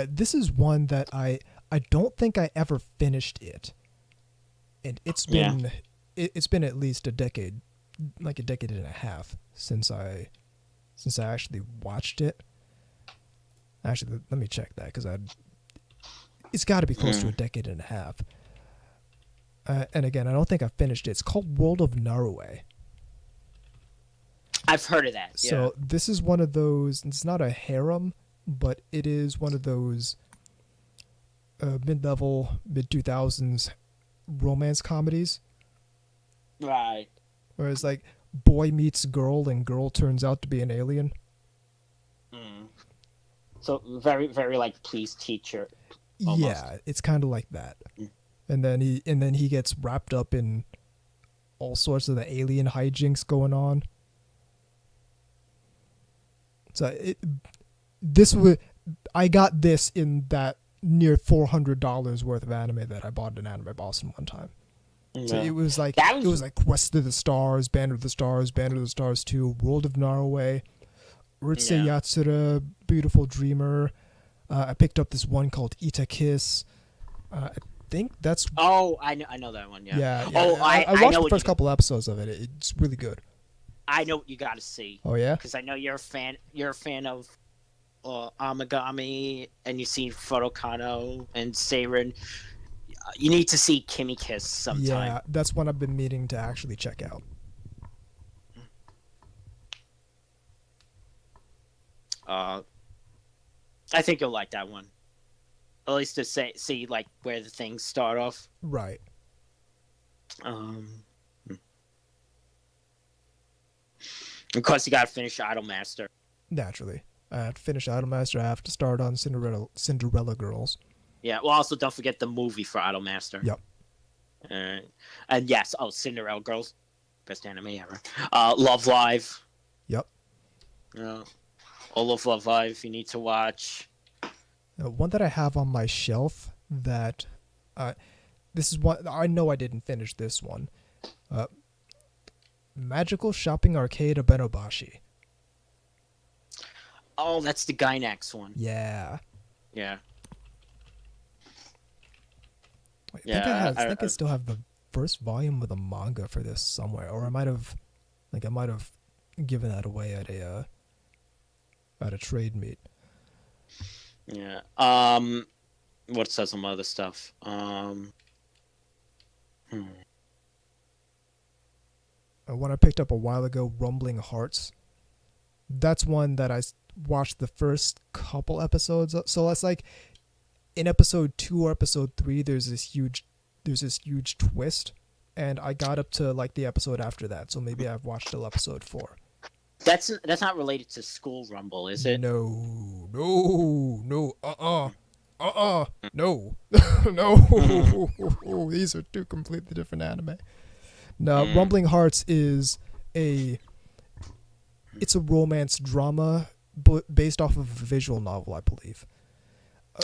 Speaker 1: This is one that I don't think I ever finished it, and it's been at least a decade, like a decade and a half since I actually watched it. Actually, let me check that because it's got to be close to a decade and a half. And again, I don't think I finished it. It's called World of Norway.
Speaker 2: I've heard of that.
Speaker 1: So
Speaker 2: yeah.
Speaker 1: This is one of those. It's not a harem, but it is one of those mid-level, mid-2000s romance comedies.
Speaker 2: Right.
Speaker 1: Whereas like boy meets girl and girl turns out to be an alien.
Speaker 2: So very, very like Please Teacher. Almost.
Speaker 1: Yeah, it's kind of like that. And then he gets wrapped up in all sorts of the alien hijinks going on. So I got this in that near $400 worth of anime that I bought at Anime Boston one time. Yeah. So it was like Quest of the Stars, Band of the Stars, Band of the Stars 2, World of Norway, Urusei Yatsura, Beautiful Dreamer. I picked up this one called Ita Kiss. I think that's.
Speaker 2: Oh, I know that one. Yeah.
Speaker 1: Yeah.
Speaker 2: Oh,
Speaker 1: I watched the first couple episodes of it. It's really good.
Speaker 2: I know what you got to see.
Speaker 1: Oh yeah.
Speaker 2: Because I know you're a fan. You're a fan of Amagami, and you see Furokano and Seiren. You need to see Kimi Kiss sometime.
Speaker 1: Yeah, that's one I've been meaning to actually check out.
Speaker 2: I think you'll like that one. At least to see like where the things start off.
Speaker 1: Right.
Speaker 2: Of course, you got to finish Idolmaster.
Speaker 1: Naturally, I have to finish Idolmaster. I have to start on Cinderella Girls. Yeah.
Speaker 2: Well, also don't forget the movie for Idolmaster.
Speaker 1: Yep.
Speaker 2: And yes, Cinderella Girls, best anime ever. Love Live.
Speaker 1: Yep.
Speaker 2: All of Love Live you need to watch.
Speaker 1: One that I have on my shelf that, this is one I know I didn't finish this one. Magical Shopping Arcade Abenobashi.
Speaker 2: Oh, that's the Gainax one.
Speaker 1: Yeah.
Speaker 2: Yeah.
Speaker 1: I think I still have the first volume of the manga for this somewhere, or I might have given that away at a trade meet.
Speaker 2: Yeah. What's some other stuff?
Speaker 1: One I picked up a while ago, Rumbling Hearts. That's one that I watched the first couple episodes of. So it's like, in episode 2 or episode 3 there's this huge twist, and I got up to like the episode after that, so maybe I've watched till episode 4.
Speaker 2: That's not related to School Rumble, is it?
Speaker 1: No. No. No. These are two completely different anime. No, Rumbling Hearts is it's a romance drama based off of a visual novel, I believe.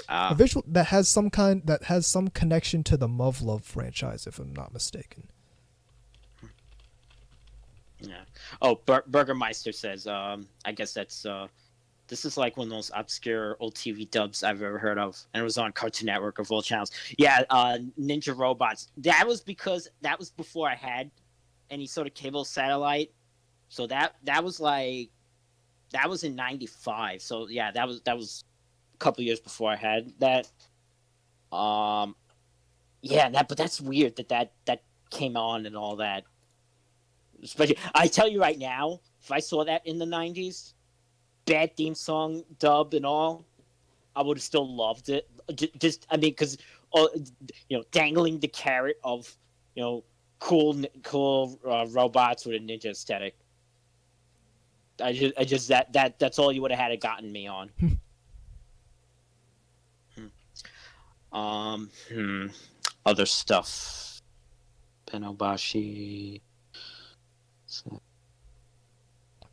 Speaker 1: A visual that has some connection to the Muv-Luv franchise, if I'm not mistaken.
Speaker 2: Yeah. Oh, Burgermeister says, I guess that's this is like one of those obscure old TV dubs I've ever heard of, and it was on Cartoon Network of all channels. Yeah, Ninja Robots. That was before I had any sort of cable satellite, so that was in '95. So yeah, that was a couple years before I had that. Yeah, but that's weird that came on and all that. Especially, I tell you right now, if I saw that in the '90s, bad theme song, dub, and all, I would have still loved it. Because dangling the carrot of cool robots with a ninja aesthetic. That's all you would have had it gotten me on. Other stuff. Benobashi.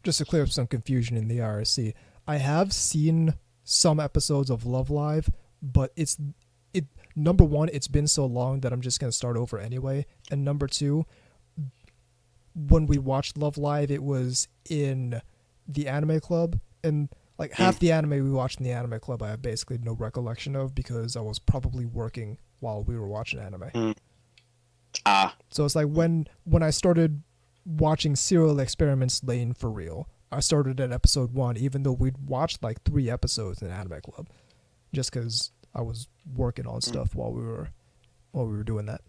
Speaker 1: Just to clear up some confusion in the RSC, I have seen some episodes of Love Live, but number one, it's been so long that I'm just going to start over anyway, and number two, when we watched Love Live, it was in the anime club, and like half the anime we watched in the anime club I have basically no recollection of because I was probably working while we were watching anime. So it's like when I started watching Serial Experiments Lane for real, I started at episode 1, even though we'd watched like 3 episodes in Anime Club, just because I was working on stuff while we were doing that.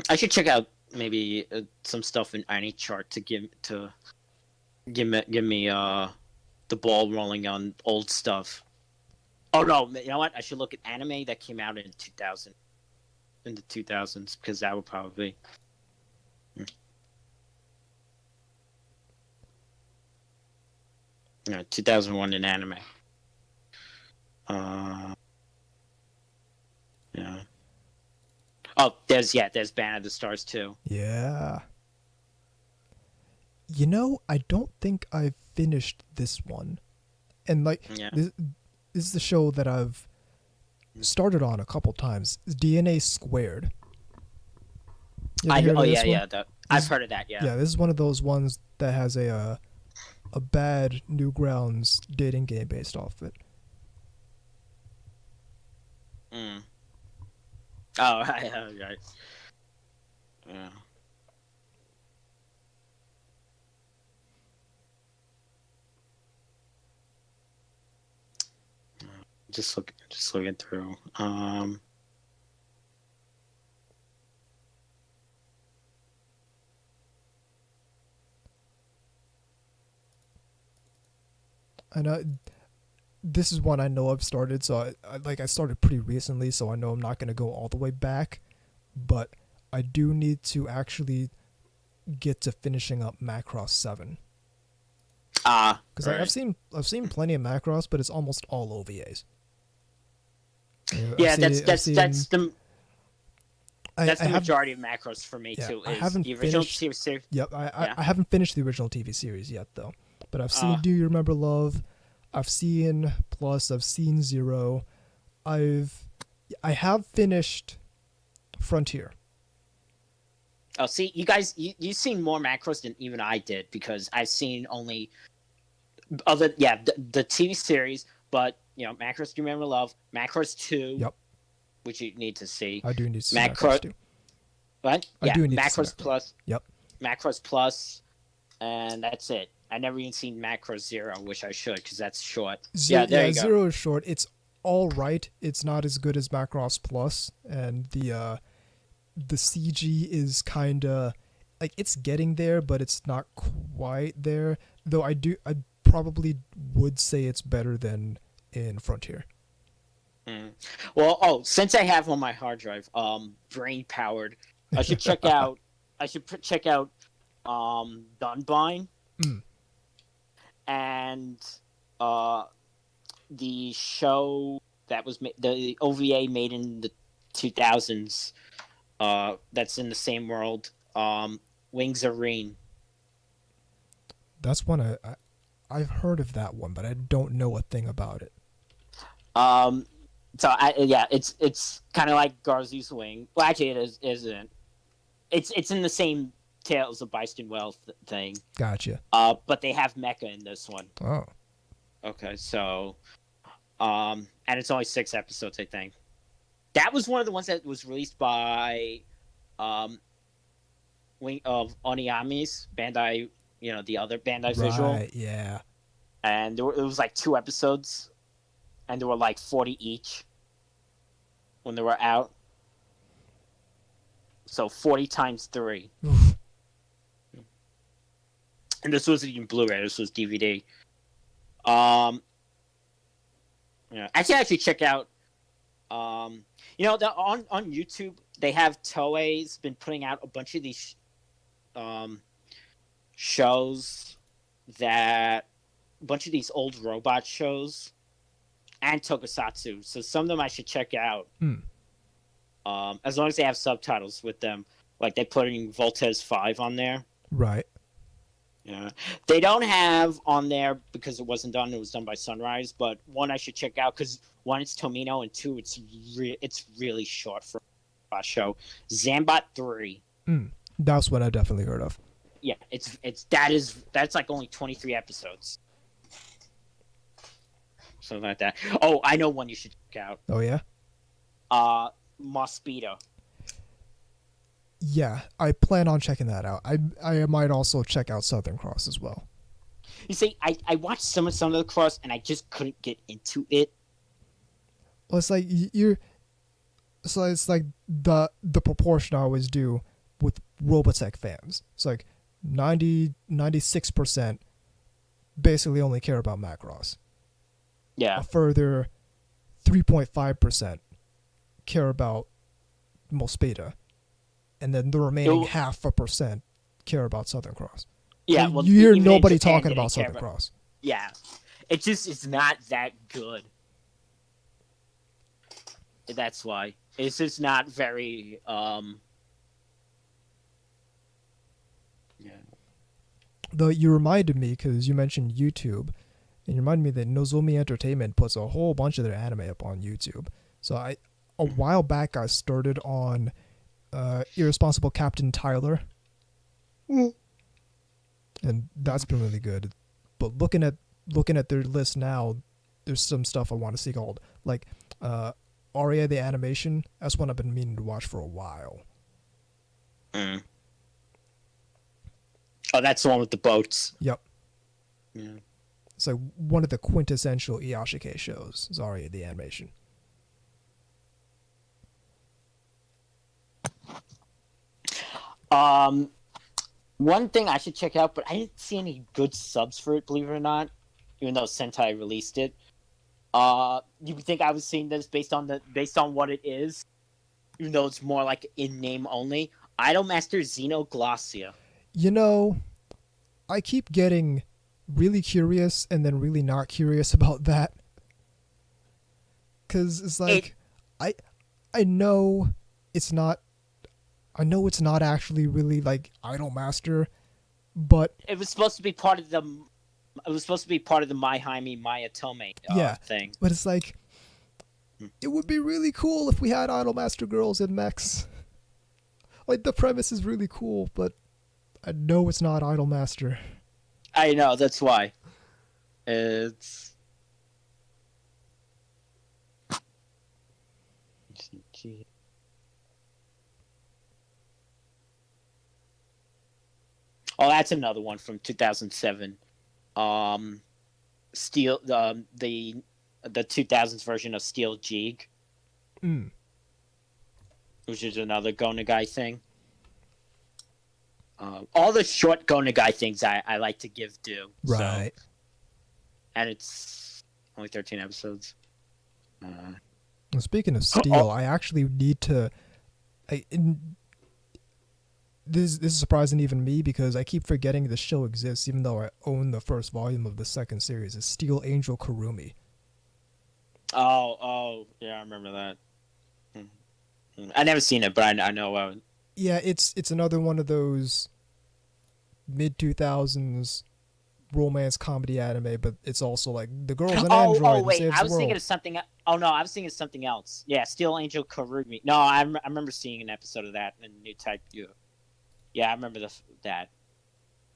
Speaker 2: I should check out maybe some stuff in AniChart to give me the ball rolling on old stuff. Oh no! You know what? I should look at anime that came out in the 2000s, because that would probably. 2001 in anime. Yeah. Oh, there's Band of the Stars too.
Speaker 1: Yeah. I don't think I've finished this one, and this is the show that I've started on a couple times. DNA Squared.
Speaker 2: I've heard of that. Yeah,
Speaker 1: this is one of those ones that has a bad Newgrounds dating game based off it.
Speaker 2: Oh, right. Yeah. Just looking through.
Speaker 1: I know this is one I know I've started, so I started pretty recently, so I know I'm not going to go all the way back, but I do need to actually get to finishing up Macross 7. Because I've seen plenty of Macross, but it's almost all OVAs.
Speaker 2: That's the majority of Macross for me too.
Speaker 1: I haven't
Speaker 2: the original
Speaker 1: finished,
Speaker 2: series.
Speaker 1: Yep, I haven't finished the original TV series yet though, but I've seen Do You Remember Love? I've seen Plus. I've seen Zero. I have finished Frontier.
Speaker 2: Oh, see, you guys, you've seen more Macross than even I did, because I've seen only the TV series, but Macross Do You Remember Love, Macross 2,
Speaker 1: yep,
Speaker 2: which you need to see.
Speaker 1: I do need to see Macross 2.
Speaker 2: What?
Speaker 1: I do need
Speaker 2: Macross
Speaker 1: to see
Speaker 2: Plus.
Speaker 1: Yep.
Speaker 2: Macross Plus, and that's it. I never even seen Macross Zero, which I should, because that's short. There you go.
Speaker 1: Zero is short. It's all right. It's not as good as Macross Plus, and the CG is kind of like it's getting there, but it's not quite there. Though I probably would say it's better than in Frontier.
Speaker 2: Well, since I have on my hard drive, brain powered, I should check out. Check out, Dunbine, and the show that was the OVA made in the 2000s. That's in the same world. Wings of Rain.
Speaker 1: That's one I've heard of that one, but I don't know a thing about it.
Speaker 2: So it's kind of like Garzy's Wing. Well, actually, it isn't. It's in the same Tales of Byston Wells thing.
Speaker 1: Gotcha.
Speaker 2: But they have mecha in this one.
Speaker 1: Oh.
Speaker 2: Okay, so, and it's only 6 episodes, I think. That was one of the ones that was released by, Wing of Oniyami's Bandai. The other Bandai Visual.
Speaker 1: Right. Yeah.
Speaker 2: And it was like 2 episodes. And there were like 40 each when they were out. So 40 times 3.
Speaker 1: Oof.
Speaker 2: And this wasn't even Blu-ray. This was DVD. Actually check out. On YouTube they have Toei's been putting out a bunch of these shows a bunch of these old robot shows. And Tokusatsu, so some of them I should check out. As long as they have subtitles with them, like they put in Voltes 5 on there.
Speaker 1: Right.
Speaker 2: Yeah, they don't have on there because it wasn't done. It was done by Sunrise, but one I should check out because 1 it's Tomino and 2 it's really short for a show. Zambot 3.
Speaker 1: That's what I definitely heard of.
Speaker 2: Yeah, that's like only 23 episodes. Something like that. Oh, I know one you should check out.
Speaker 1: Oh, yeah?
Speaker 2: Mosquito.
Speaker 1: Yeah, I plan on checking that out. I might also check out Southern Cross as well.
Speaker 2: You see, I watched some of the Cross, and I just couldn't get into it.
Speaker 1: Well, it's like it's like the proportion I always do with Robotech fans. It's like 96% basically only care about Macross.
Speaker 2: Yeah.
Speaker 1: A further 3.5% care about Mosquito. And then the remaining 0.5% care about Southern Cross.
Speaker 2: Yeah,
Speaker 1: well, you hear nobody talking about Southern Cross.
Speaker 2: Yeah. It's not that good. That's why. It's just not very
Speaker 1: Though you reminded me, because you mentioned YouTube, and you reminded me that Nozomi Entertainment puts a whole bunch of their anime up on YouTube. So a while back I started on Irresponsible Captain Tyler. And that's been really good. But looking at their list now, there's some stuff I want to see called like Aria the Animation. That's one I've been meaning to watch for a while.
Speaker 2: Oh, that's the one with the boats.
Speaker 1: Yep.
Speaker 2: Yeah.
Speaker 1: It's like one of the quintessential Iyashike shows, is Aria the Animation.
Speaker 2: One thing I should check out, but I didn't see any good subs for it, believe it or not, even though Sentai released it. You would think I was seeing this based on what it is, even though it's more like in name only. Idolmaster Xenoglossia.
Speaker 1: You know, I keep getting really curious and then really not curious about that. Cause it's like I know it's not actually really like Idolmaster, but
Speaker 2: it was supposed to be part of the My Jaime My Atome thing.
Speaker 1: But it's like it would be really cool if we had Idolmaster girls in mechs. Like the premise is really cool, but I know it's not Idolmaster.
Speaker 2: I know, that's why. It's Oh, that's another one from 2007. Steel, the 2000s version of Steel Jig, which is another Go Nagai thing. All the short Go Nagai things I like to give due.
Speaker 1: Right.
Speaker 2: and it's only 13 episodes.
Speaker 1: Well, speaking of Steel, I actually need to. This is surprising even me because I keep forgetting the show exists, even though I own the first volume of the second series. It's Steel Angel Kurumi.
Speaker 2: Oh, yeah, I remember that. I never seen it, but I know.
Speaker 1: Yeah, it's another one of those mid-2000s romance comedy anime, but it's also like the girl's an android and
Speaker 2: Wait,
Speaker 1: saves
Speaker 2: I was
Speaker 1: the world.
Speaker 2: thinking of something. Oh no, I was thinking of something else. Yeah, Steel Angel Kurumi. No, I remember seeing an episode of that in New Type U. Yeah, I remember that.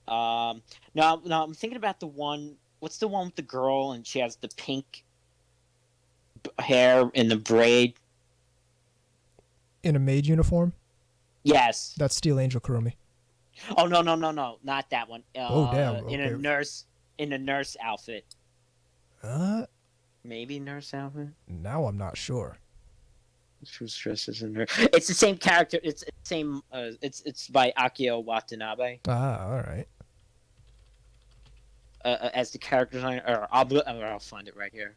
Speaker 2: No, I'm thinking about the one. What's the one with the girl and she has the pink hair in the braid?
Speaker 1: In a maid uniform?
Speaker 2: Yes.
Speaker 1: That's Steel Angel Kurumi.
Speaker 2: Oh no, not that one.
Speaker 1: Oh damn! Okay.
Speaker 2: In a nurse outfit. Maybe nurse outfit.
Speaker 1: Now I'm not sure.
Speaker 2: Who's dressed as a nurse? It's the same character. It's the same. It's by Akio Watanabe.
Speaker 1: All right.
Speaker 2: As the character designer, I'll find it right here.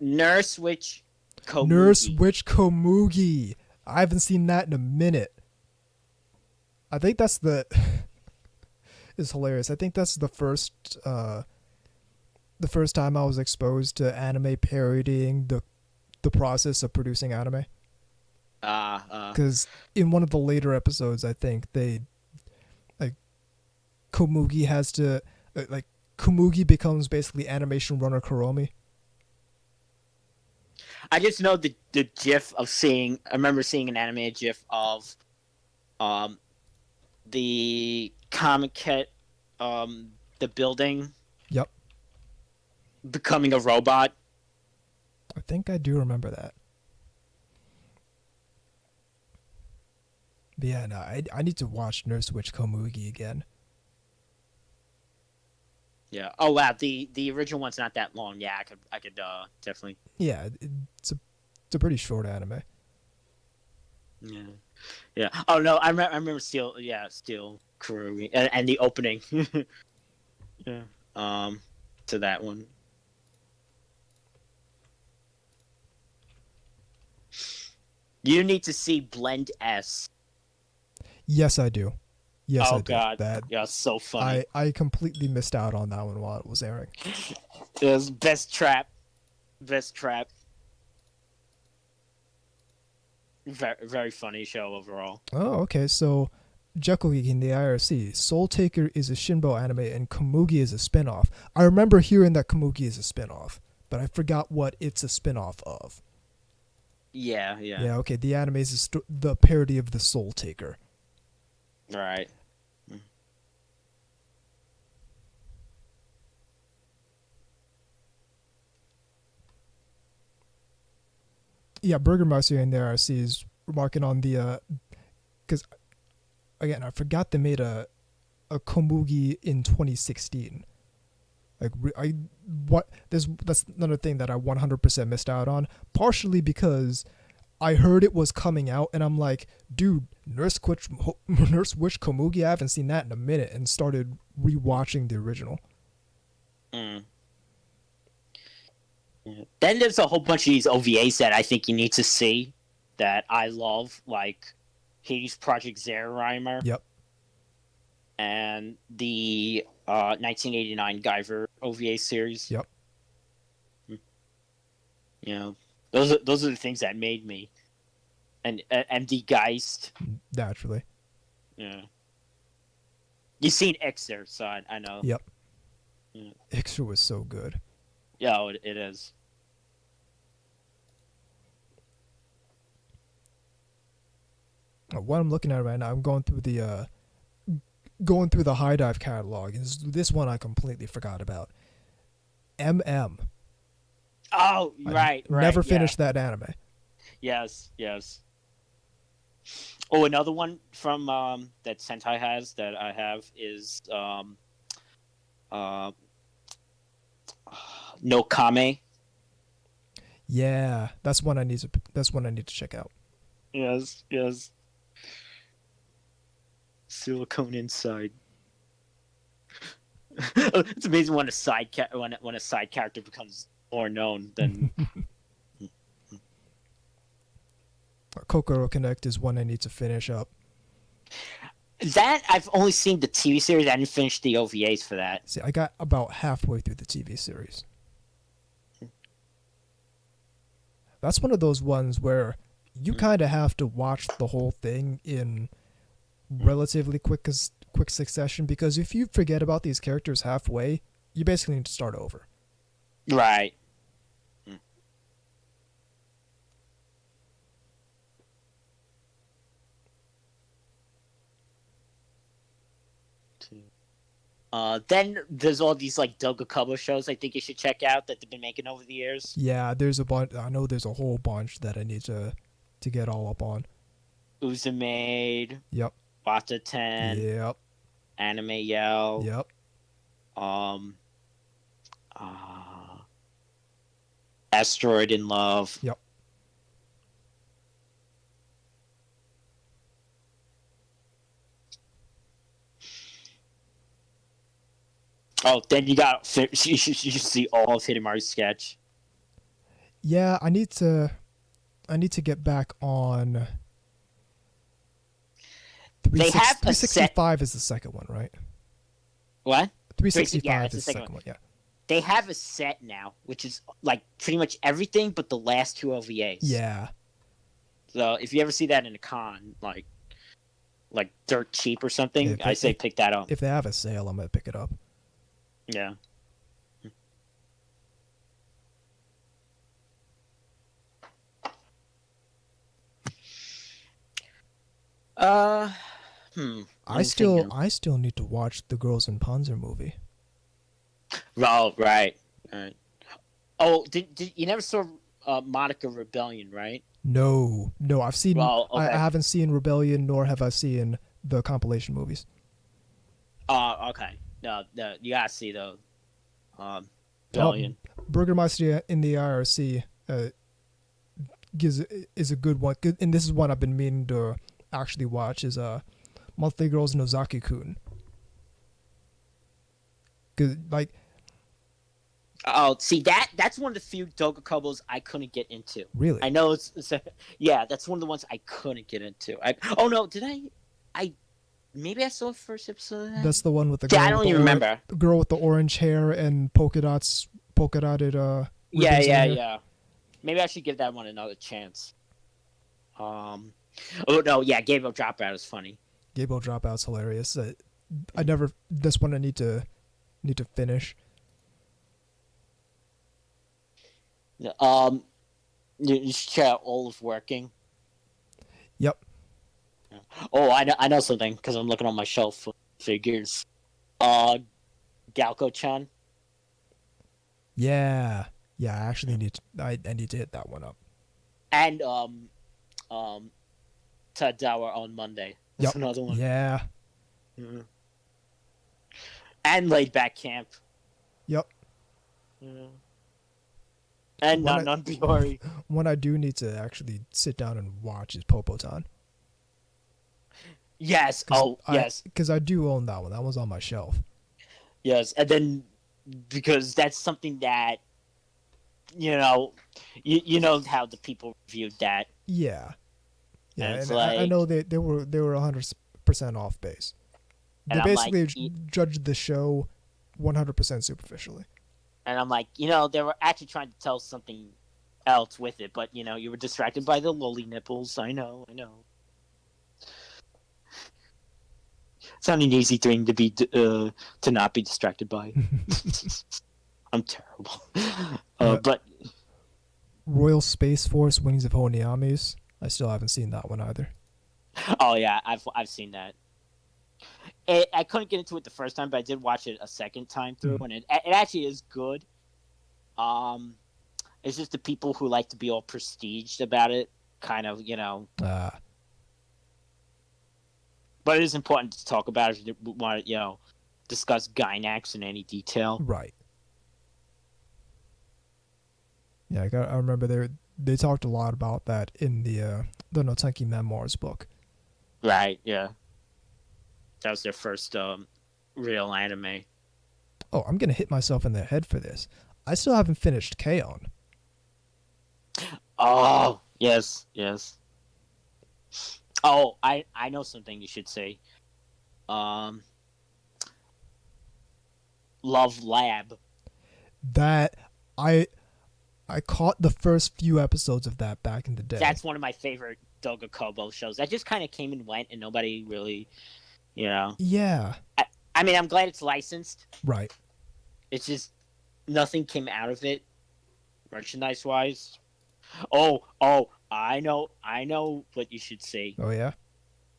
Speaker 2: Nurse Witch Komugi.
Speaker 1: Nurse Witch Komugi. I haven't seen that in a minute. I think that's it's hilarious. I think that's the first time I was exposed to anime parodying the process of producing anime. Because in one of the later episodes, I think Komugi has to Komugi becomes basically animation runner Kuromi.
Speaker 2: I just know the GIF of seeing. I remember seeing an animated GIF of, the comic kit, the building.
Speaker 1: Yep.
Speaker 2: Becoming a robot.
Speaker 1: I think I do remember that. But yeah, no, I need to watch Nurse Witch Komugi again.
Speaker 2: Yeah. Oh wow, the original one's not that long. Yeah, I could definitely.
Speaker 1: Yeah, it's a pretty short anime.
Speaker 2: Yeah. Yeah. Oh no, I remember Steel Kurumi and the opening. Yeah. To that one. You need to see Blend S.
Speaker 1: Yes, I do. Yes, I do.
Speaker 2: God.
Speaker 1: That,
Speaker 2: yeah, so funny.
Speaker 1: I completely missed out on that one while it was airing.
Speaker 2: It was best trap. Very, very funny show overall.
Speaker 1: Oh, okay. So, Jekyll in the IRC, Soul Taker is a Shinbo anime and Komugi is a spin-off. I remember hearing that Komugi is a spin-off, but I forgot what it's a spin-off of.
Speaker 2: Yeah.
Speaker 1: Yeah, okay. The anime is the parody of the Soul Taker.
Speaker 2: Right.
Speaker 1: Yeah, Burgermeister in the IRC is remarking on the because again I forgot they made a Komugi in 2016. That's another thing that I 100% missed out on, partially because I heard it was coming out and I'm like, dude, Nurse Witch Komugi, I haven't seen that in a minute, and started rewatching the original.
Speaker 2: Yeah. Then there's a whole bunch of these OVAs that I think you need to see that I love, like Hades Project Zerrimer.
Speaker 1: Yep.
Speaker 2: And the 1989 Guyver OVA series.
Speaker 1: Yep.
Speaker 2: You know, those are the things that made me. And MD Geist.
Speaker 1: Naturally.
Speaker 2: Yeah. You've seen Ixer, so I know.
Speaker 1: Yep.
Speaker 2: Yeah.
Speaker 1: Ixer was so good.
Speaker 2: Yeah, it is.
Speaker 1: What I'm looking at right now, I'm going through the High Dive catalog. This one I completely forgot about. MM.
Speaker 2: Oh, right.
Speaker 1: Never finished that anime.
Speaker 2: Yes. Oh, another one from that Sentai has that I have is No Kame.
Speaker 1: Yeah, that's one I need to check out.
Speaker 2: Yes. Silicone inside. It's amazing when when a side character becomes more known than.
Speaker 1: Kokoro Connect is one I need to finish up.
Speaker 2: That I've only seen the TV series. I didn't finish the OVAs for that.
Speaker 1: See, I got about halfway through the TV series. That's one of those ones where you kind of have to watch the whole thing in relatively quick succession, because if you forget about these characters halfway, you basically need to start over.
Speaker 2: Right. Then there's all these like Dogakubo shows I think you should check out that they've been making over the years.
Speaker 1: Yeah, there's a bunch. I know there's a whole bunch that I need to get all up on.
Speaker 2: Uzumade.
Speaker 1: Yep.
Speaker 2: Wata-ten.
Speaker 1: Yep.
Speaker 2: Anime Yell.
Speaker 1: Yep.
Speaker 2: Asteroid in Love.
Speaker 1: Yep.
Speaker 2: Oh, then you should see all of Hidemaru's sketch.
Speaker 1: Yeah, I need to get back on.
Speaker 2: They have
Speaker 1: 365 is the second one, right?
Speaker 2: What?
Speaker 1: 365 is the second one. Yeah.
Speaker 2: They have a set now, which is like pretty much everything but the last two OVAs.
Speaker 1: Yeah.
Speaker 2: So if you ever see that in a con, like dirt cheap or something, I say pick that up.
Speaker 1: If they have a sale, I'm gonna pick it up.
Speaker 2: Yeah.
Speaker 1: I still need to watch the Girls in Panzer movie.
Speaker 2: Oh, right. Oh, did you never saw Monica Rebellion, right?
Speaker 1: No, I've seen.
Speaker 2: Well, okay.
Speaker 1: I haven't seen Rebellion, nor have I seen the compilation movies.
Speaker 2: Okay. No, you gotta see the Rebellion.
Speaker 1: Burgermeister in the IRC is a good one, and this is one I've been meaning to actually watch. Is Monthly Girls Nozaki-kun. Cause like.
Speaker 2: Oh, see that's one of the few Dogakubos I couldn't get into.
Speaker 1: Really?
Speaker 2: I know it's yeah, that's one of the ones I couldn't get into. Maybe I saw the first episode of that.
Speaker 1: That's the one with the girl.
Speaker 2: Yeah, I don't even remember.
Speaker 1: The girl with the orange hair and polka dotted
Speaker 2: Yeah. Maybe I should give that one another chance. Oh no, yeah, Gabriel Dropout is funny.
Speaker 1: Gabriel Dropout's hilarious. This one I need to finish.
Speaker 2: You should check out Olive Working.
Speaker 1: Yep.
Speaker 2: Oh, I know something because I'm looking on my shelf of figures. Galco-chan.
Speaker 1: Yeah. I actually need to hit that one up.
Speaker 2: And Tadawa on Monday. That's another one.
Speaker 1: Yeah.
Speaker 2: Mm-hmm. And Laid Back Camp.
Speaker 1: Yep.
Speaker 2: Mm-hmm. And Non-Biori.
Speaker 1: One I do need to actually sit down and watch is Popotan.
Speaker 2: Yes. Yes.
Speaker 1: Because I do own that one. That one's on my shelf.
Speaker 2: Yes, and then because that's something that you know how the people reviewed that.
Speaker 1: Yeah. And
Speaker 2: like,
Speaker 1: I know they were 100% off base. They basically judged the show 100% superficially.
Speaker 2: And I'm like, they were actually trying to tell something else with it, but you were distracted by the lolly nipples. I know. It's not an easy thing to be to not be distracted by. I'm terrible. But
Speaker 1: Royal Space Force Wings of Honiamis. I still haven't seen that one either.
Speaker 2: Oh yeah, I've seen that. I couldn't get into it the first time, but I did watch it a second time through, and it actually is good. It's just the people who like to be all prestiged about it, kind of, But it is important to talk about it if you want to, discuss Gynax in any detail.
Speaker 1: Right. Yeah, I remember they talked a lot about that in the Notenki Memoirs book.
Speaker 2: Right, yeah. That was their first real anime.
Speaker 1: Oh, I'm gonna hit myself in the head for this. I still haven't finished K-On!
Speaker 2: Oh, yes, yes. Oh, I know something you should say. Um, Love Lab.
Speaker 1: That I caught the first few episodes of that back in the day.
Speaker 2: That's one of my favorite Doga Kobo shows. That just kind of came and went, and nobody really, you know.
Speaker 1: Yeah.
Speaker 2: I mean, I'm glad it's licensed.
Speaker 1: Right.
Speaker 2: It's just nothing came out of it, merchandise wise. Oh, I know what you should say.
Speaker 1: Oh yeah.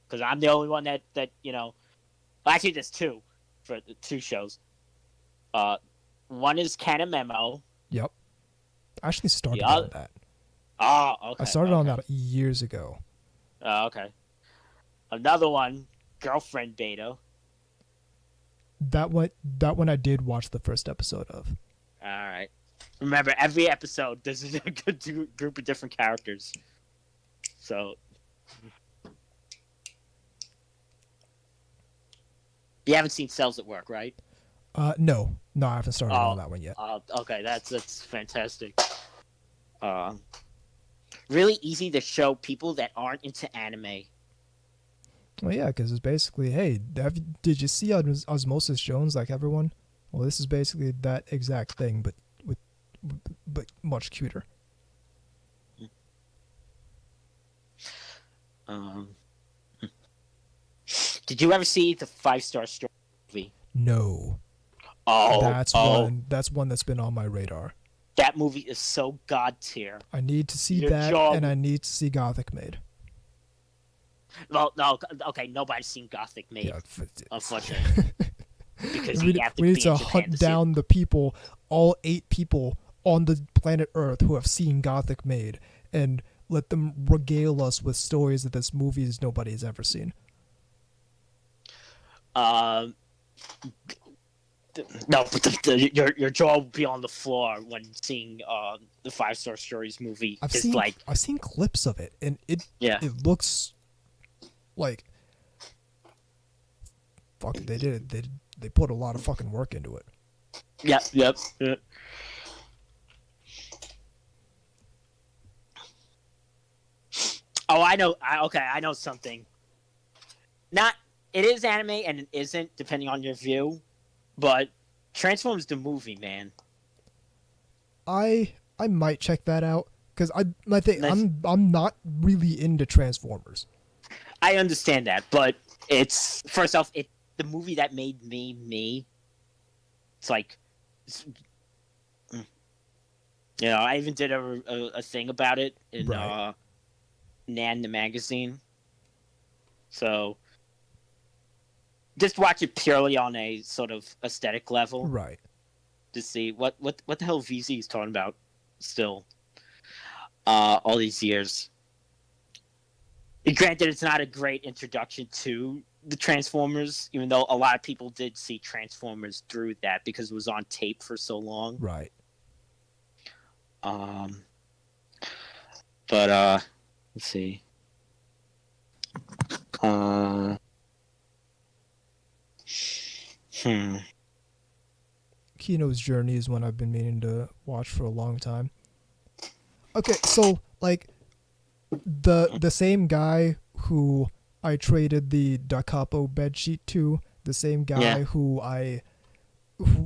Speaker 2: Because I'm the only one that well, actually, there's two for the two shows. One is Canon Memo.
Speaker 1: Yep. I actually started on that.
Speaker 2: Oh, okay.
Speaker 1: I started on that years ago.
Speaker 2: Oh, okay. Another one, Girlfriend Beta.
Speaker 1: That one I did watch the first episode of.
Speaker 2: All right. Remember, every episode there's a good group of different characters. So you haven't seen Cells at Work, right?
Speaker 1: No, I haven't started on that one yet.
Speaker 2: Okay, that's fantastic. Really easy to show people that aren't into anime.
Speaker 1: Well, yeah, because it's basically, hey, did you see Osmosis Jones like everyone? Well, this is basically that exact thing, but much cuter.
Speaker 2: Did you ever see the 5-Star Story movie?
Speaker 1: No.
Speaker 2: Oh,
Speaker 1: that's one that's been on my radar.
Speaker 2: That movie is so god tier.
Speaker 1: I need to see and I need to see Gothic Maid.
Speaker 2: Well, no, okay, nobody's seen Gothic Maid, unfortunately. Because we need to hunt down the people, all 8 people on the planet Earth who have seen Gothic Maid, and let them regale us with stories that this movie is nobody has ever seen. No, but your jaw will be on the floor when seeing the 5-Star Stories movie.
Speaker 1: I've seen clips of it, and it looks like fuck. They did it. They put a lot of fucking work into it.
Speaker 2: Yep. Oh, I know. I know something. It is anime and it isn't, depending on your view. But Transformers the movie, man.
Speaker 1: I might check that out because I'm not really into Transformers.
Speaker 2: I understand that, but it's first off, the movie that made me me. It's like, I even did a thing about it in Nan the magazine. So. Just watch it purely on a sort of aesthetic level,
Speaker 1: right?
Speaker 2: To see what the hell VZ is talking about still, all these years. And granted, it's not a great introduction to the Transformers, even though a lot of people did see Transformers through that because it was on tape for so long,
Speaker 1: right?
Speaker 2: But let's see.
Speaker 1: Kino's Journey is one I've been meaning to watch for a long time. Okay, so like the same guy who I traded the Da Capo bedsheet to, the same guy who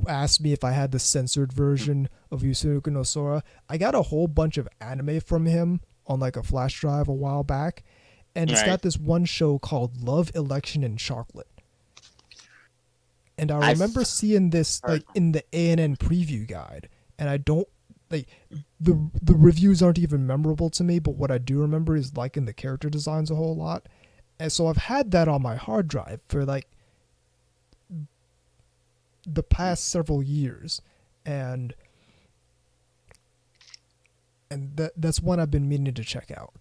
Speaker 1: asked me if I had the censored version of Yusuke no Sora, I got a whole bunch of anime from him on like a flash drive a while back, and it's got this one show called Love, Election, and Chocolate. And I remember seeing this like in the ANN preview guide, and I don't like the reviews aren't even memorable to me, but what I do remember is liking the character designs a whole lot. And so I've had that on my hard drive for like the past several years, and that's one I've been meaning to check out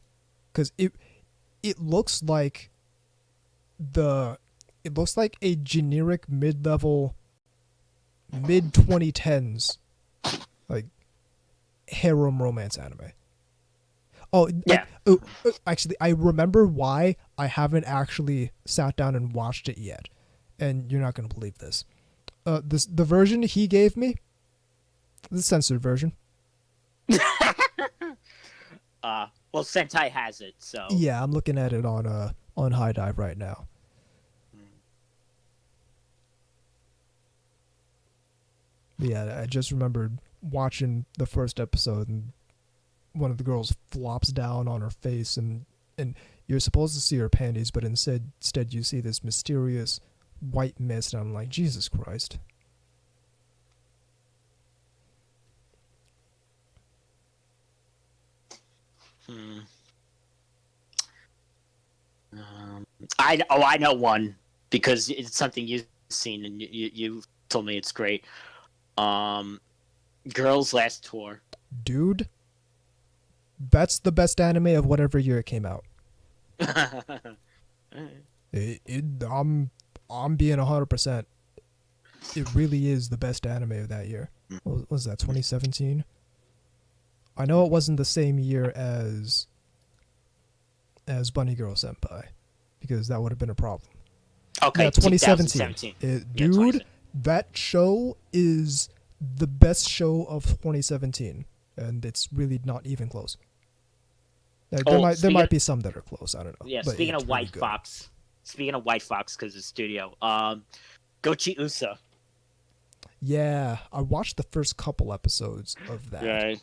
Speaker 1: because it looks like a generic mid-level, mid-2010s, like, harem romance anime. Oh, yeah. Actually, I remember why I haven't actually sat down and watched it yet. And you're not going to believe this. the version he gave me, the censored version.
Speaker 2: Well, Sentai has it, so
Speaker 1: Yeah, I'm looking at it on High Dive right now. Yeah, I just remembered watching the first episode, and one of the girls flops down on her face, and you're supposed to see her panties, but instead you see this mysterious white mist, and I'm like, Jesus Christ.
Speaker 2: I know one because it's something you've seen and you told me it's great. Girls Last Tour.
Speaker 1: Dude, that's the best anime of whatever year it came out. I'm being 100%. It really is the best anime of that year. What was that, 2017? I know it wasn't the same year as Bunny Girl Senpai, because that would have been a problem.
Speaker 2: Okay,
Speaker 1: yeah, 2017. Dude, that show is the best show of 2017, and it's really not even close. There might be some that are close. I don't know.
Speaker 2: Yeah,
Speaker 1: but
Speaker 2: speaking of
Speaker 1: really
Speaker 2: White Fox, because it's studio, Gochi Usa.
Speaker 1: Yeah, I watched the first couple episodes of that.
Speaker 2: Right.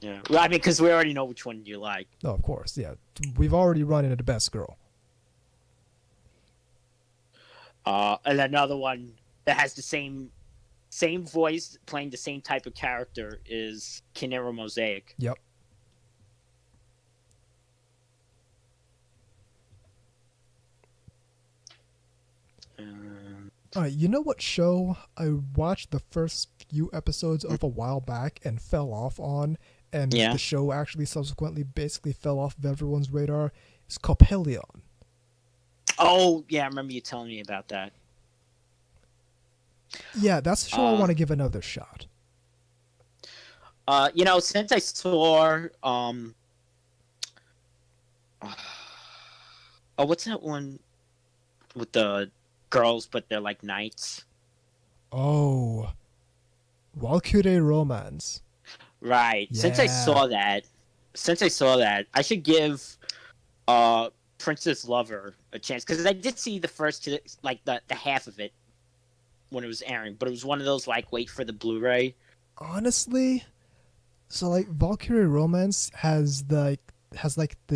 Speaker 2: Yeah. Well, I mean, because we already know which one you like.
Speaker 1: Oh, of course. Yeah, we've already run into the best girl.
Speaker 2: And another one that has the same voice, playing the same type of character, is Kinero Mosaic.
Speaker 1: Yep. You know what show I watched the first few episodes of a while back and fell off on, and the show actually subsequently basically fell off of everyone's radar? It's Coppelion.
Speaker 2: Oh, yeah, I remember you telling me about that.
Speaker 1: Yeah, that's a show I want to give another shot.
Speaker 2: Since I saw, what's that one with the girls, but they're like knights?
Speaker 1: Oh, Valkyrie Romance.
Speaker 2: Right.
Speaker 1: Yeah.
Speaker 2: Since I saw that, I should give Princess Lover a chance, because I did see the first two, like the half of it when it was airing, but it was one of those like wait for the Blu-ray.
Speaker 1: Honestly, so like Valkyrie Romance has the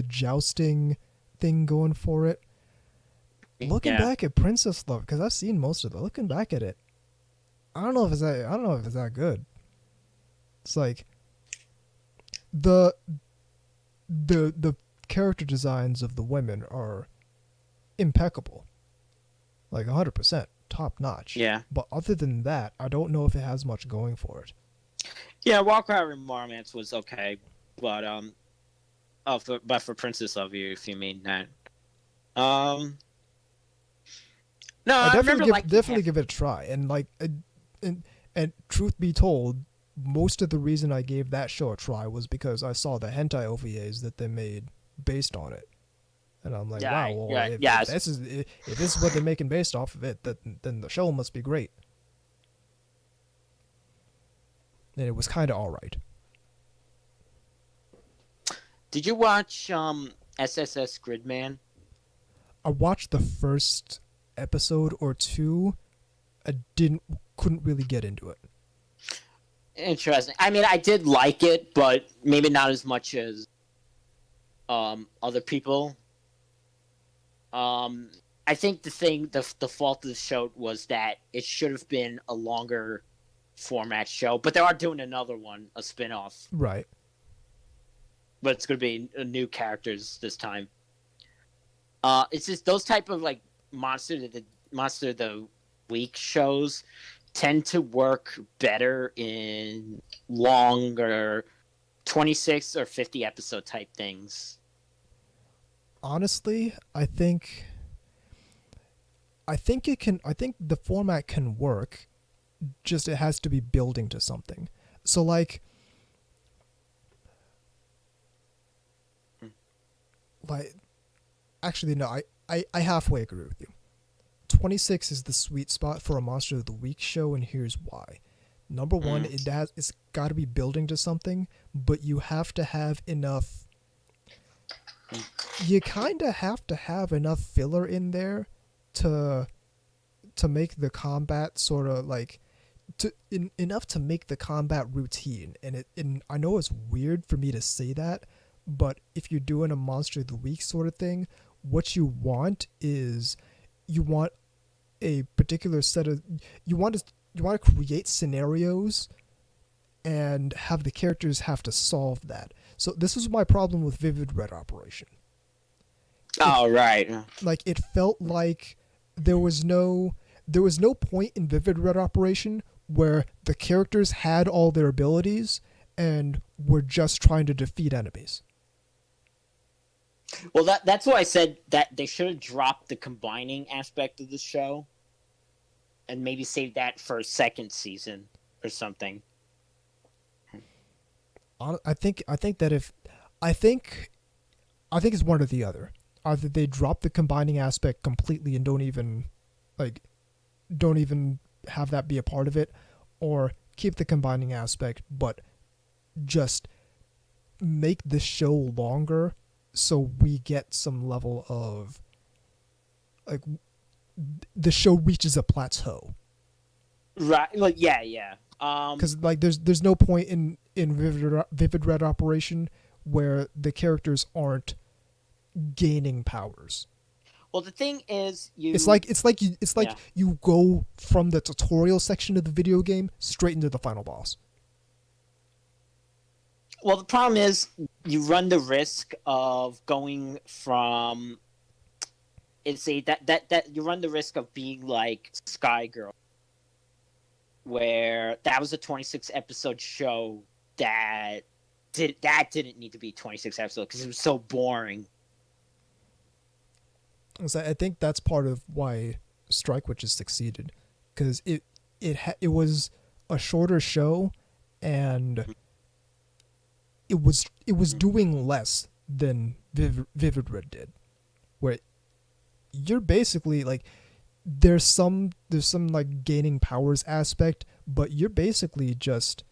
Speaker 1: jousting thing going for it. Looking back at Princess Love, because I've seen most of it. Looking back at it, I don't know if it's that good. It's like the character designs of the women are impeccable, like 100%, top notch.
Speaker 2: Yeah.
Speaker 1: But other than that, I don't know if it has much going for it.
Speaker 2: Yeah, Valkyrie Romance was okay, but for Princess Love, if you mean that. No,
Speaker 1: I definitely give it a try, and like, and truth be told, most of the reason I gave that show a try was because I saw the hentai OVAs that they made based on it, and I'm like, wow, well, if this is what they're making based off of it, then the show must be great. And it was kind of all right.
Speaker 2: Did you watch SSS Gridman?
Speaker 1: I watched the first episode or two. I couldn't really get into it.
Speaker 2: Interesting. I mean, I did like it, but maybe not as much as other people. I think the fault of the show was that it should have been a longer format show, but they are doing another one, a spin-off.
Speaker 1: Right.
Speaker 2: But it's going to be new characters this time. It's just those type of like Monster of the Week shows tend to work better in longer 26 or 50 episode type things.
Speaker 1: Honestly, I think the format can work, just it has to be building to something. So like actually no, I halfway agree with you. 26 is the sweet spot for a Monster of the Week show, and here's why. Number one, it's got to be building to something, but you have to have enough. You kind of have to have enough filler in there to make the combat sort of like enough to make the combat routine. And I know it's weird for me to say that, but if you're doing a Monster of the Week sort of thing, what you want is you want a particular set of you want to create scenarios and have the characters have to solve that. So this was my problem with Vivid Red Operation.
Speaker 2: Right.
Speaker 1: Like it felt like there was no point in Vivid Red Operation where the characters had all their abilities and were just trying to defeat enemies.
Speaker 2: Well, that's why I said that they should have dropped the combining aspect of the show and maybe save that for a second season or something.
Speaker 1: I think it's one or the other. Either they drop the combining aspect completely and don't even have that be a part of it, or keep the combining aspect but just make the show longer so we get some level of like the show reaches a plateau.
Speaker 2: Right. Well, yeah.
Speaker 1: Because like there's no point in Vivid Red Operation where the characters aren't gaining powers.
Speaker 2: Well, the thing is,
Speaker 1: you go from the tutorial section of the video game straight into the final boss.
Speaker 2: Well, the problem is you run the risk of going from that you run the risk of being like Sky Girl, where that was a 26 episode show that didn't need to be 26 episodes because it was so boring.
Speaker 1: So I think that's part of why Strike Witches succeeded, because it was a shorter show and it was doing less than Vivid Red did, where you're basically like there's some like gaining powers aspect, but you're basically just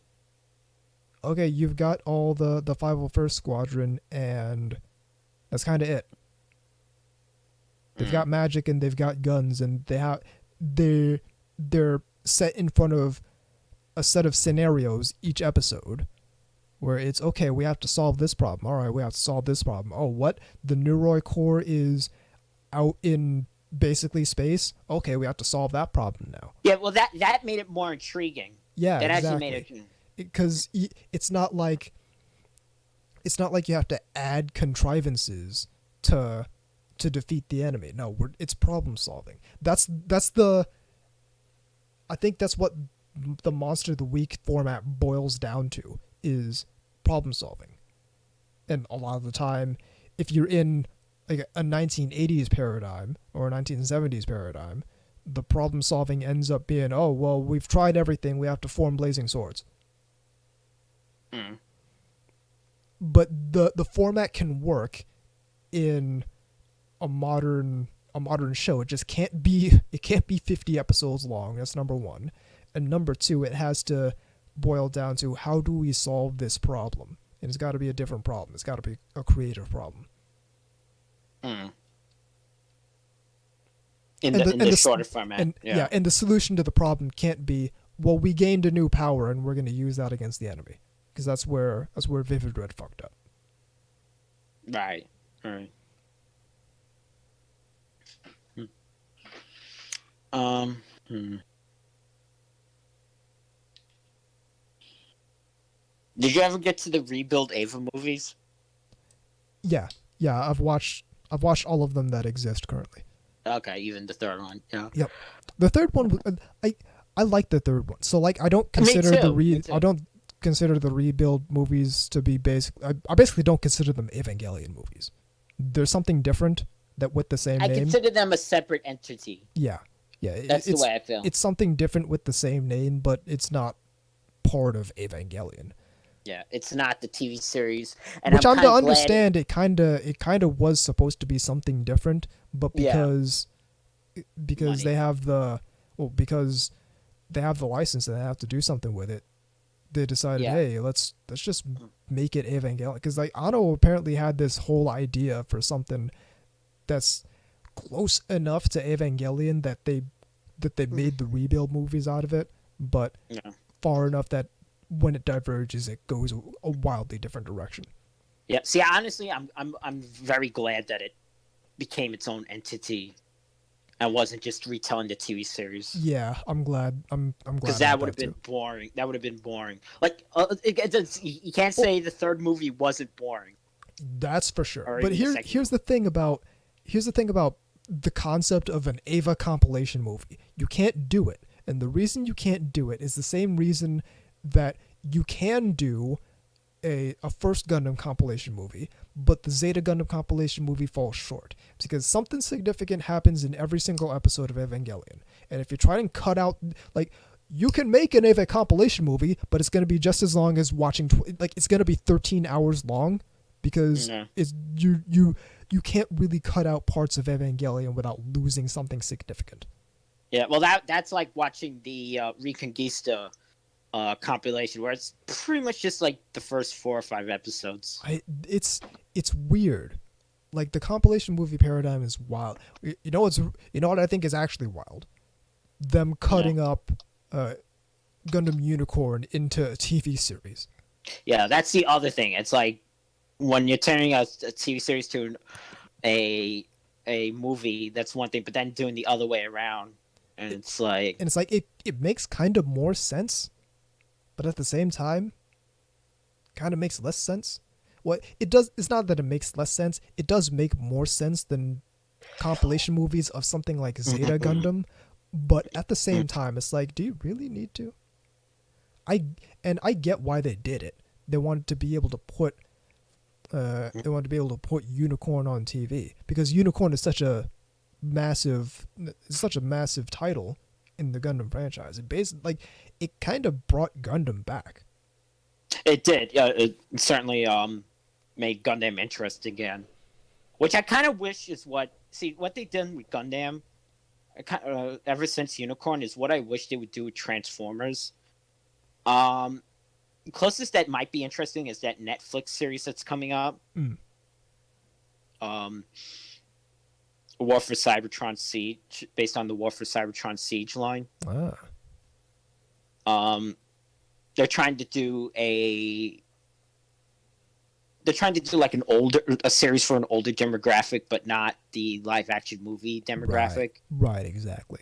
Speaker 1: okay, you've got all the 501st Squadron and that's kind of it. They've got magic and they've got guns and they're set in front of a set of scenarios each episode where it's okay, we have to solve this problem. All right, we have to solve this problem. Oh, what? The Norway core is out in basically space. Okay, we have to solve that problem now.
Speaker 2: Yeah, well that made it more intriguing.
Speaker 1: Yeah,
Speaker 2: that
Speaker 1: exactly.
Speaker 2: Actually made it
Speaker 1: because it's not like you have to add contrivances to defeat the enemy. No, it's problem solving. I think that's what the Monster of the Week format boils down to, is problem solving. And a lot of the time, if you're in like a 1980s paradigm or a 1970s paradigm, the problem solving ends up being, oh, well, we've tried everything, we have to form blazing swords. But the format can work in a modern show. It just can't be 50 episodes long. That's number one. And number two, it has to boil down to how do we solve this problem? And it's got to be a different problem. It's got to be a creative problem.
Speaker 2: In the shorter format.
Speaker 1: And the solution to the problem can't be, well, we gained a new power and we're going to use that against the enemy, because that's where Vivid Red fucked up.
Speaker 2: Right. Did you ever get to the Rebuild Ava movies?
Speaker 1: Yeah. I've watched all of them that exist currently.
Speaker 2: Okay, even the third one. Yeah.
Speaker 1: Yep. The third one, I like the third one. So like I don't consider the Rebuild movies to be I basically don't consider them Evangelion movies. There's something different that with the same name.
Speaker 2: I consider them a separate entity.
Speaker 1: Yeah.
Speaker 2: That's the way I feel.
Speaker 1: It's something different with the same name, but it's not part of Evangelion.
Speaker 2: Yeah, it's not the TV series.
Speaker 1: Which I'm to understand, it kind of was supposed to be something different, but because because
Speaker 2: money.
Speaker 1: they have because they have the license and they have to do something with it. They decided, hey, let's just make it Evangelion, because like Anno apparently had this whole idea for something that's close enough to Evangelion that they made the rebuild movies out of it, but far enough that when it diverges, it goes a wildly different direction.
Speaker 2: Yeah. See, honestly, I'm very glad that it became its own entity and wasn't just retelling the TV series.
Speaker 1: Yeah, I'm glad. I'm glad
Speaker 2: because that would have been boring. That would have been boring. Like you can't say the third movie wasn't boring.
Speaker 1: That's for sure. But here's the thing about the concept of an Eva compilation movie. You can't do it, and the reason you can't do it is the same reason that you can do a first Gundam compilation movie, but the Zeta Gundam compilation movie falls short. It's because something significant happens in every single episode of Evangelion. And if you try and cut out, like, you can make an Eva compilation movie, but it's going to be just as long as watching, it's going to be 13 hours long, because it's you can't really cut out parts of Evangelion without losing something significant.
Speaker 2: Yeah, well, that's like watching the Reconquista compilation, where it's pretty much just like the first 4 or 5 episodes.
Speaker 1: It's weird. Like, the compilation movie paradigm is wild. You know what I think is actually wild? Them cutting up Gundam Unicorn into a TV series.
Speaker 2: Yeah, that's the other thing. It's like when you're turning a TV series to a movie, that's one thing, but then doing the other way around, and it's like it makes kind of more sense, but at the same time, kind of makes less sense. What it does, it's not that it makes less sense. It does make more sense than compilation movies of something like Zeta Gundam, but at the same time, it's like, do you really need to? I get why they did it. They wanted to be able to put Unicorn on TV, because Unicorn is such a massive title in the Gundam franchise. It kind of brought Gundam back. It did. Yeah, it certainly made Gundam interesting again, which I kind of wish is what they did with Gundam. Ever since Unicorn is what I wish they would do with Transformers. Closest that might be interesting is that Netflix series that's coming up. War for Cybertron Siege, based on the War for Cybertron Siege line. They're trying to do like a series for an older demographic, but not the live action movie demographic.
Speaker 1: Right, exactly.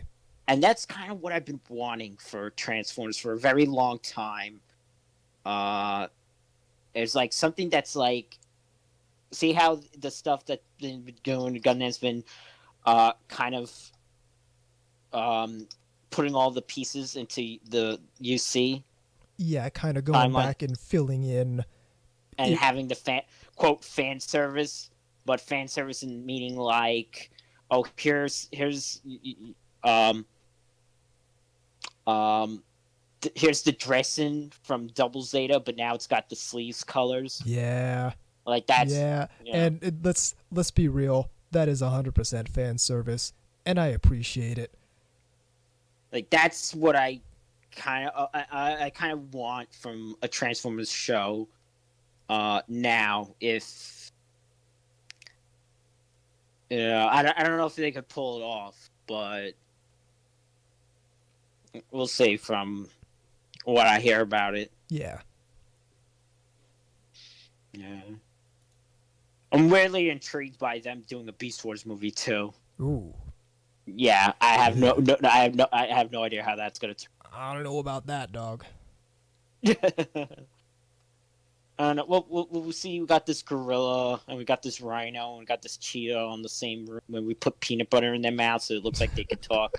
Speaker 2: And that's kind of what I've been wanting for Transformers for a very long time. There's like something that's like, see how the stuff that been doing Gundam's been kind of putting all the pieces into the UC.
Speaker 1: Yeah, kind of going back and filling in.
Speaker 2: And having the quote fan service, but fan service in meaning like, oh, here's here's the dressing from Double Zeta, but now it's got the sleeves colors.
Speaker 1: Yeah.
Speaker 2: Like that's
Speaker 1: and let's be real, that is 100% fan service, and I appreciate it.
Speaker 2: Like that's what I kind of want from a Transformers show. Now, if I don't know if they could pull it off, but we'll see from what I hear about it.
Speaker 1: Yeah.
Speaker 2: I'm really intrigued by them doing a Beast Wars movie too.
Speaker 1: Ooh.
Speaker 2: Yeah, I have no idea how that's gonna turn.
Speaker 1: I don't know about that, dog.
Speaker 2: We'll see. We got this gorilla, and we got this rhino, and we got this cheetah on the same room, and we put peanut butter in their mouth so it looks like they can talk.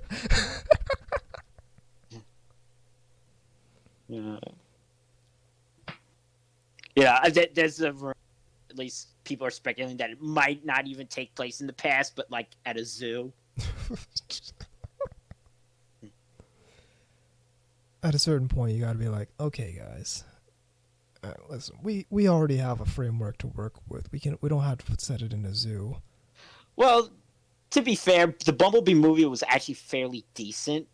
Speaker 2: There's a room, at least people are speculating that it might not even take place in the past, but like at a zoo.
Speaker 1: At a certain point, you got to be like, okay, guys. Listen, we already have a framework to work with. We don't have to set it in a zoo.
Speaker 2: Well, to be fair, the Bumblebee movie was actually fairly decent.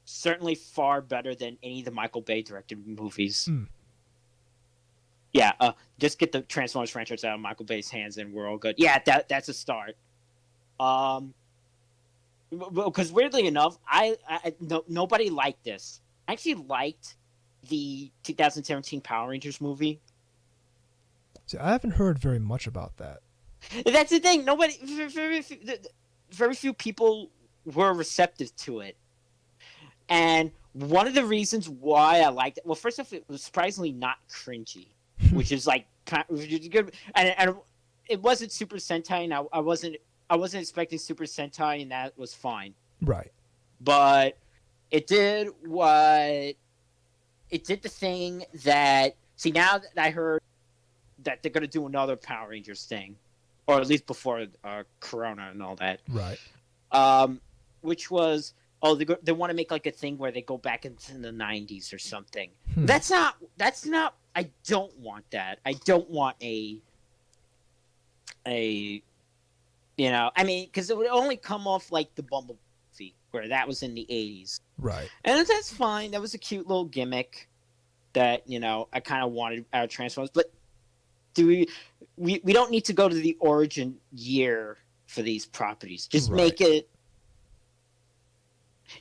Speaker 2: Certainly far better than any of the Michael Bay directed movies. Yeah, just get the Transformers franchise out of Michael Bay's hands and we're all good. Yeah, that's a start. Because weirdly enough, nobody liked this. I actually liked the 2017 Power Rangers movie.
Speaker 1: See, I haven't heard very much about that.
Speaker 2: That's the thing. Very few people were receptive to it. And one of the reasons why I liked it, well, first off, it was surprisingly not cringy, which is like which is good. And it wasn't Super Sentai, and I wasn't expecting Super Sentai, and that was fine.
Speaker 1: Right.
Speaker 2: But it did the thing that, see, now that I heard that they're going to do another Power Rangers thing, or at least before Corona and all that.
Speaker 1: Right.
Speaker 2: Which was, they want to make like a thing where they go back into the 90s or something. That's not, I don't want that. I don't want a you know, I mean, because it would only come off like the Bumblebee, where that was in the 80s.
Speaker 1: Right.
Speaker 2: And that's fine. That was a cute little gimmick that, you know, I kind of wanted out of Transformers. But we don't need to go to the origin year for these properties. Just make it.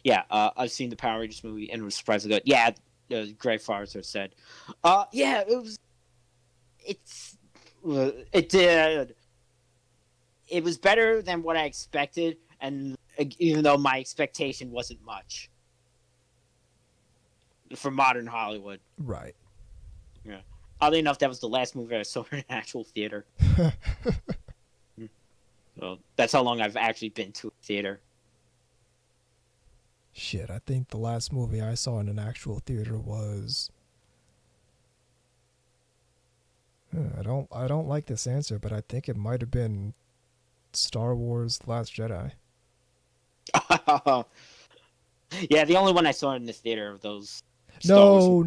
Speaker 2: Yeah, I've seen the Power Rangers movie and was surprisingly good. Yeah, Greg Forrester said. Yeah, it did. It was better than what I expected, and even though my expectation wasn't much for modern Hollywood.
Speaker 1: Right.
Speaker 2: Yeah. Oddly enough, that was the last movie I saw in an actual theater. So that's how long I've actually been to a theater.
Speaker 1: Shit, I think the last movie I saw in an actual theater was... I don't like this answer, but I think it might have been Star Wars Last Jedi.
Speaker 2: Yeah, the only one I saw in the theater of those.
Speaker 1: No.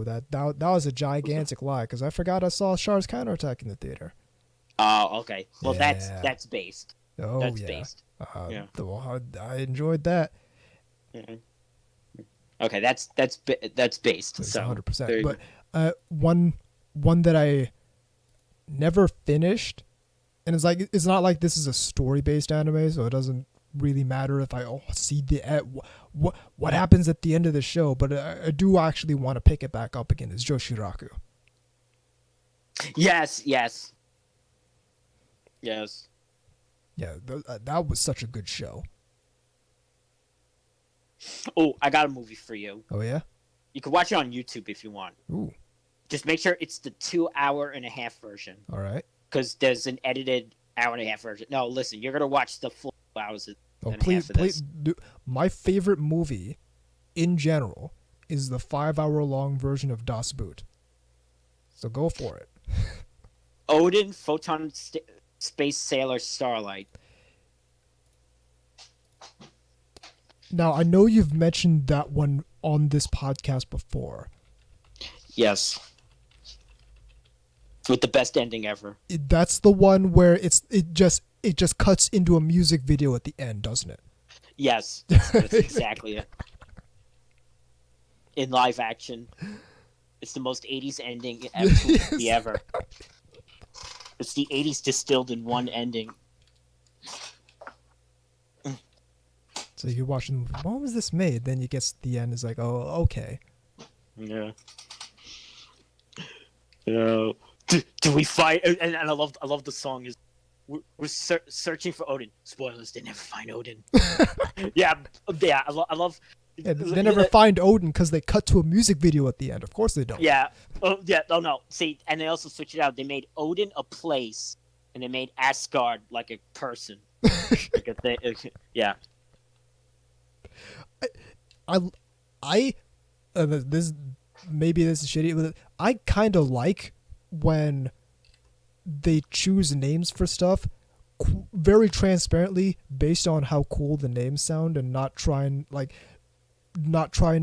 Speaker 1: That was a gigantic lie, because I forgot I saw Char's Counterattack in the theater.
Speaker 2: Oh, okay. Well,
Speaker 1: Yeah.
Speaker 2: that's based.
Speaker 1: Oh,
Speaker 2: that's
Speaker 1: yeah.
Speaker 2: based. Yeah.
Speaker 1: I enjoyed that.
Speaker 2: Mm-hmm. Okay, that's based.
Speaker 1: It's
Speaker 2: so
Speaker 1: 100%. But one that I never finished, and it's not like this is a story-based anime, so it doesn't really matter if I see what happens at the end of the show, but I do actually want to pick it back up again. Is Joshiraku.
Speaker 2: Yes. Yeah,
Speaker 1: that was such a good show.
Speaker 2: Oh, I got a movie for you.
Speaker 1: Oh yeah?
Speaker 2: You can watch it on YouTube if you want.
Speaker 1: Ooh.
Speaker 2: Just make sure it's the 2.5-hour version.
Speaker 1: All right.
Speaker 2: Because there's an edited 1.5-hour version. No, listen, you're gonna watch the full hours.
Speaker 1: Please. My favorite movie, in general, is the 5-hour-long version of Das Boot. So go for it.
Speaker 2: Odin, Photon Space Sailor, Starlight.
Speaker 1: Now, I know you've mentioned that one on this podcast before.
Speaker 2: Yes. With the best ending ever.
Speaker 1: That's the one where it just cuts into a music video at the end, doesn't it?
Speaker 2: Yes. That's exactly it. In live action. It's the most 80s ending ever. It's the 80s distilled in one ending.
Speaker 1: So you're watching the movie, when was this made? Then you get to the end, it's like, oh, okay.
Speaker 2: Yeah. Yeah. Do we fight? And I love the song is, we're searching for Odin. Spoilers, they never find Odin. yeah. I love.
Speaker 1: Yeah, they never find Odin because they cut to a music video at the end. Of course they don't.
Speaker 2: Yeah. Oh, yeah. Oh, no. See, and they also switched it out. They made Odin a place, and they made Asgard like a person. Like a thing. Yeah.
Speaker 1: This is shitty, but I kind of like when they choose names for stuff very transparently based on how cool the names sound, and not trying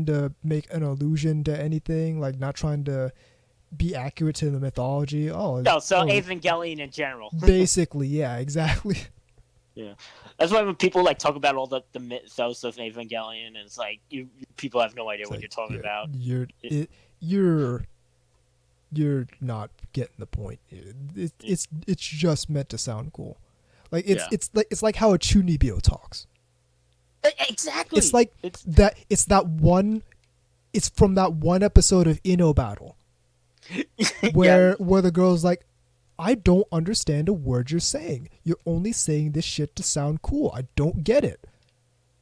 Speaker 1: to make an allusion to anything, like not trying to be accurate to the mythology.
Speaker 2: No, Evangelion in general.
Speaker 1: Basically, yeah, exactly.
Speaker 2: Yeah, that's why when people like talk about all the mythos of Evangelion, and it's like people have no idea what you're talking about.
Speaker 1: You're not getting the point. It's just meant to sound cool. Like it's like how a Chunibyo talks.
Speaker 2: Exactly.
Speaker 1: It's like that. It's from that one episode of Inno Battle where the girl's like, I don't understand a word you're saying. You're only saying this shit to sound cool. I don't get it.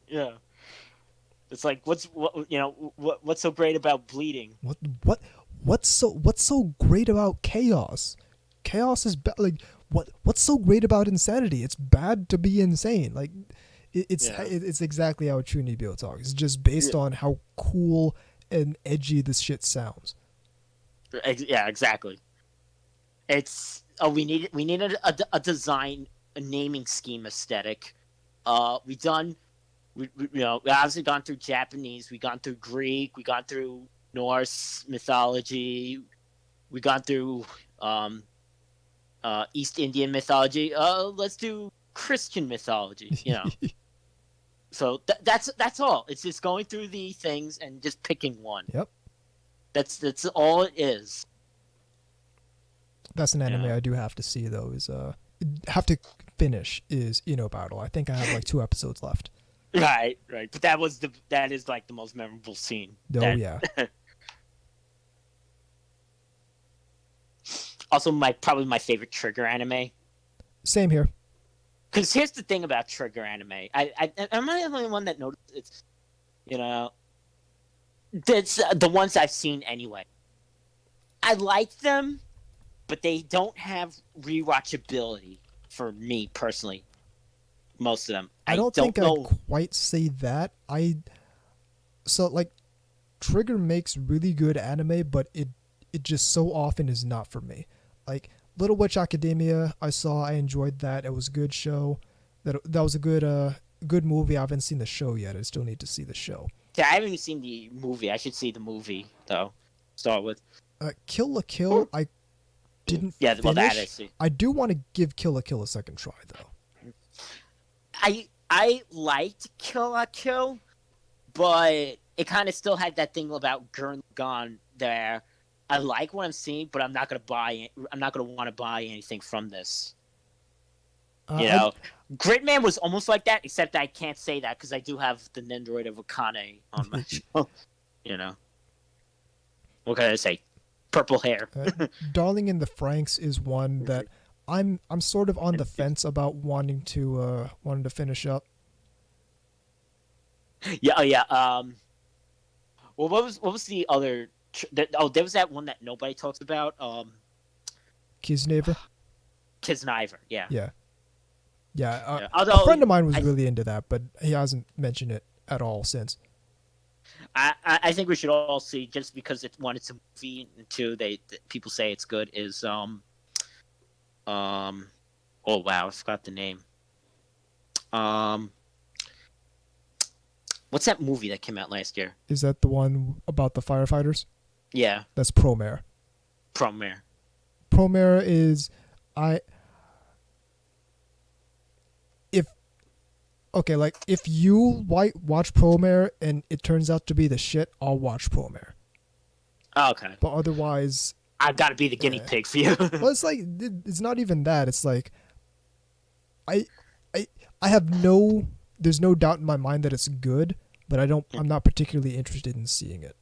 Speaker 2: Yeah. It's like what's so great about bleeding?
Speaker 1: What's so great about chaos? Chaos is like what's so great about insanity? It's bad to be insane. Like it's exactly how Chunibyo talks. It's just based on how cool and edgy this shit sounds.
Speaker 2: Yeah, exactly. It's we needed a design, a naming scheme aesthetic. We obviously gone through Japanese, we gone through Greek, we gone through Norse mythology, we gone through East Indian mythology. Let's do Christian mythology. So that's all. It's just going through the things and just picking one.
Speaker 1: Yep.
Speaker 2: That's all it is.
Speaker 1: That's an anime I do have to see though. Have to finish is Inno Battle. I think I have like 2 episodes left.
Speaker 2: Right. But that is like the most memorable scene.
Speaker 1: Yeah.
Speaker 2: Also, probably my favorite Trigger anime.
Speaker 1: Same here.
Speaker 2: Because here's the thing about Trigger anime. I'm not the only one that noticed it's, that's the ones I've seen anyway. I like them, but they don't have rewatchability for me personally. Most of them.
Speaker 1: I don't think I'd quite say that. Trigger makes really good anime, but it just so often is not for me. Like Little Witch Academia, I enjoyed that. It was a good show. That was a good movie. I haven't seen the show yet. I still need to see the show.
Speaker 2: Yeah, I haven't even seen the movie. I should see the movie though. Start with
Speaker 1: Kill la Kill. I didn't.
Speaker 2: Yeah,
Speaker 1: finish.
Speaker 2: well, that I see.
Speaker 1: I do want to give Kill la Kill a second try though.
Speaker 2: I liked Kill la Kill, but it kind of still had that thing about Gurren Lagann there. I like what I'm seeing, but I'm not gonna want to buy anything from this. Gridman was almost like that, except I can't say that because I do have the Nendoroid of Akane on my show. What can I say? Purple hair.
Speaker 1: Darling in the Franxx is one that I'm sort of on the fence about wanting to finish up.
Speaker 2: Yeah. Well, what was the other? There was that one that nobody talks about.
Speaker 1: Kisniver.
Speaker 2: Yeah.
Speaker 1: Although, a friend of mine was really into that, but he hasn't mentioned it at all since.
Speaker 2: I think we should all see, just because it's a movie, and 2 people say it's good. Is oh wow, I forgot the name. What's that movie that came out last year?
Speaker 1: Is that the one about the firefighters?
Speaker 2: Yeah.
Speaker 1: That's Promare.
Speaker 2: Promare
Speaker 1: is if you watch Promare and it turns out to be the shit, I'll watch Promare.
Speaker 2: Oh, okay.
Speaker 1: But otherwise,
Speaker 2: I've got to be the guinea pig for you.
Speaker 1: Well, it's like it's not even that. It's like I have there's no doubt in my mind that it's good, but I'm not particularly interested in seeing it.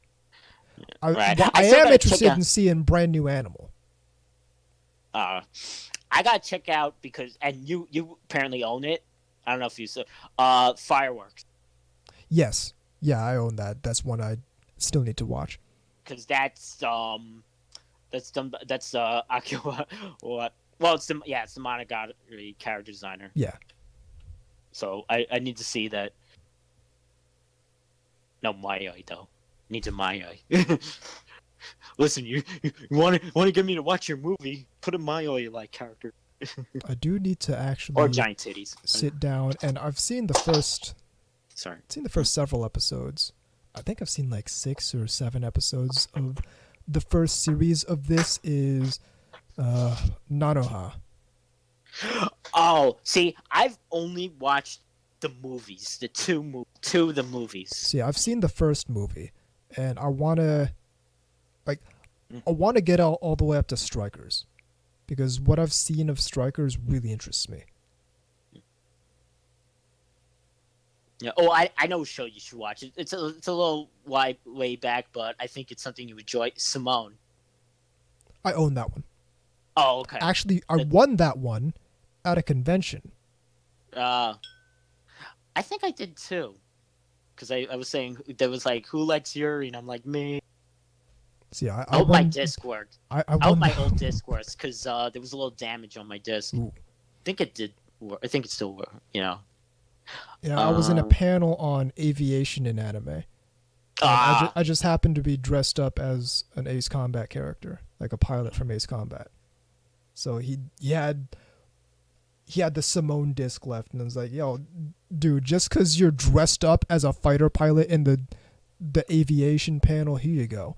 Speaker 1: I am interested in seeing Brand New Animal.
Speaker 2: I gotta check out and you apparently own it. I don't know if you saw Fireworks.
Speaker 1: Yes, yeah, I own that. That's one I still need to watch.
Speaker 2: Because that's Akira. What? Well, it's the Monogatari character designer.
Speaker 1: Yeah. So
Speaker 2: I need to see that. No, Mayoi though. Needs a Mayoi. Listen, you want to get me to watch your movie? Put a Mayoi like character.
Speaker 1: I do need to actually
Speaker 2: or giant titties.
Speaker 1: Sit down, and I've seen the first.
Speaker 2: Sorry.
Speaker 1: I've seen the first several episodes. I think I've seen like 6 or 7 episodes of the first series of this is Nanoha.
Speaker 2: Oh, see, I've only watched the movies, the two of the movies.
Speaker 1: See, I've seen the first movie, and I want to get all the way up to Strikers, because what I've seen of Strikers really interests me.
Speaker 2: Yeah. Oh, I know a show you should watch. It's a little way back, but I think it's something you enjoy. Simone.
Speaker 1: I own that one.
Speaker 2: Oh, okay.
Speaker 1: Actually, I won that one at a convention.
Speaker 2: I think I did too, because I was saying there was like, who likes Yuri, and I'm like, me.
Speaker 1: See, I
Speaker 2: hope my disc worked.
Speaker 1: I
Speaker 2: hope my old disc works, because there was a little damage on my disc.
Speaker 1: Ooh.
Speaker 2: I think it did work. I think it still works. Yeah,
Speaker 1: I was in a panel on aviation in anime. I just happened to be dressed up as an Ace Combat character, like a pilot from Ace Combat. So he had the Simone disc left, and I was like, yo, dude, just because you're dressed up as a fighter pilot in the aviation panel, here you go.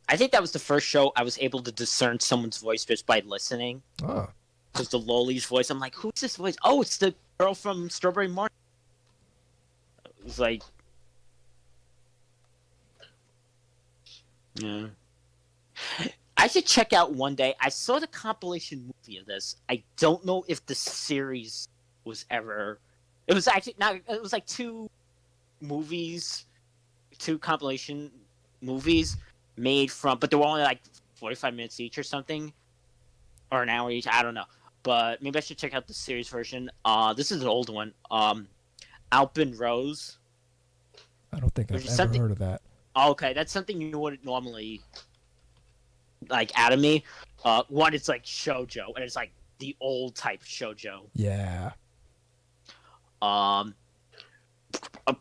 Speaker 2: I think that was the first show I was able to discern someone's voice just by listening.
Speaker 1: Oh.
Speaker 2: Because the Loli's voice, I'm like, who's this voice? Oh, it's the girl from Strawberry Market. It was like, yeah. I should check out one day. I saw the compilation movie of this. I don't know if the series was ever. It was actually not. It was like two compilation movies made from, but they were only like 45 minutes each or something, or an hour each. I don't know, but maybe I should check out the series version. This is an old one. Alpine Rose.
Speaker 1: I don't think I've ever heard of that.
Speaker 2: Okay, that's something you wouldn't normally like out of me. One, it's like shoujo, and it's like the old type shoujo.
Speaker 1: Yeah.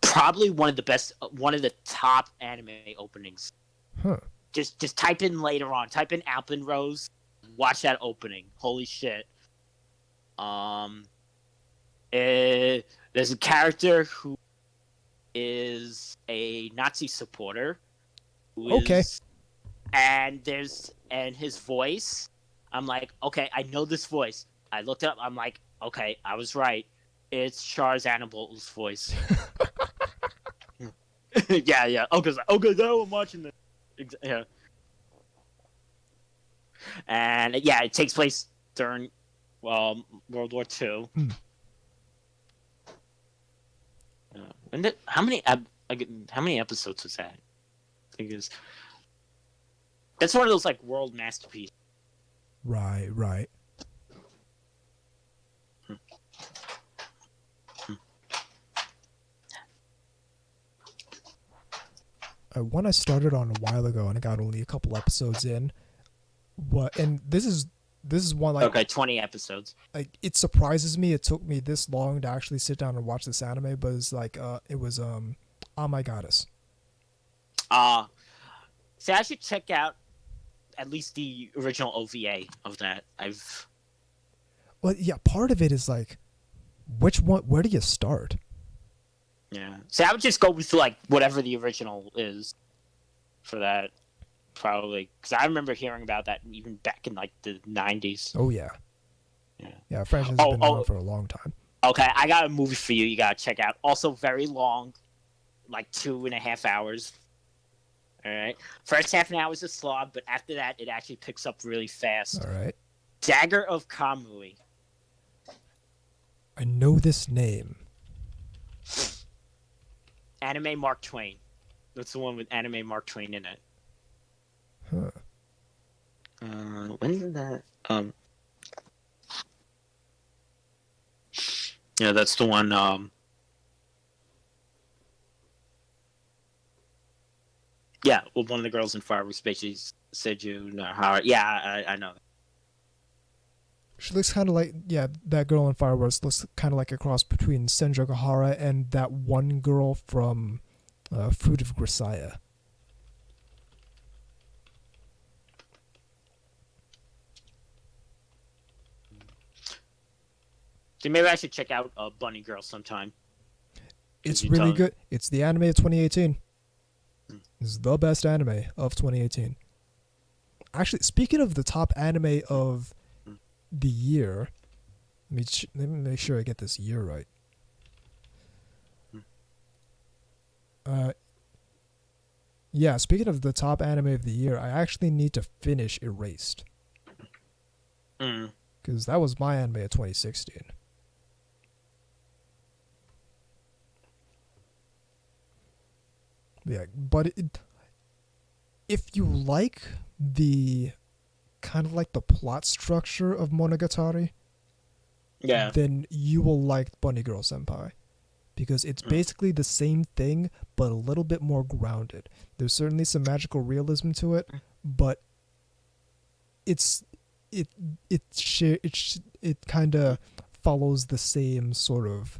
Speaker 2: Probably one of the top anime openings.
Speaker 1: Huh.
Speaker 2: Just type in later on. Type in Alpine Rose. Watch that opening. Holy shit. There's a character who is a Nazi supporter.
Speaker 1: Okay.
Speaker 2: And his voice, I'm like, okay, I know this voice. I looked up, I'm like, okay, I was right. It's Char's Annabelle's voice. yeah. Okay, now I'm watching this. Yeah. And yeah, it takes place during World War II. How many episodes was that? I think it's. That's one of those like world masterpieces.
Speaker 1: Right. One I started on a while ago, and I got only a couple episodes in. And this is one like,
Speaker 2: okay, 20 episodes.
Speaker 1: Like, it surprises me it took me this long to actually sit down and watch this anime, but it's like it was Oh My Goddess.
Speaker 2: See, I should check out at least the original OVA of that.
Speaker 1: Well, yeah, part of it is like, which one? Where do you start?
Speaker 2: Yeah. See, I would just go with like whatever the original is for that, probably, because I remember hearing about that even back in like the 90s.
Speaker 1: Oh yeah. Yeah. Franchise has been around for a long time.
Speaker 2: Okay, I got a movie for you. You gotta check out. Also, very long, like 2.5 hours. All right. First half an hour is a slog, but after that, it actually picks up really fast.
Speaker 1: All right.
Speaker 2: Dagger of Kamui.
Speaker 1: I know this name.
Speaker 2: Anime Mark Twain. That's the one with Anime Mark Twain in it.
Speaker 1: Huh.
Speaker 2: When did that? Yeah, that's the one. Yeah, well, one of the girls in Fireworks basically said you know how. Yeah, I know.
Speaker 1: She looks kind of like, yeah, that girl in Fireworks looks kind of like a cross between Senjo Gahara and that one girl from Fruit of Grisaya.
Speaker 2: So maybe I should check out Bunny Girl sometime.
Speaker 1: It's really good. It's the anime of 2018. This is the best anime of 2018. Actually, speaking of the top anime of the year, let me make sure I get this year right. Yeah, speaking of the top anime of the year, I actually need to finish Erased. Because that was my anime of 2016. Yeah, but if you like the kind of like the plot structure of Monogatari, then you will like Bunny Girl Senpai. Because it's basically the same thing, but a little bit more grounded. There's certainly some magical realism to it, but it kind of follows the same sort of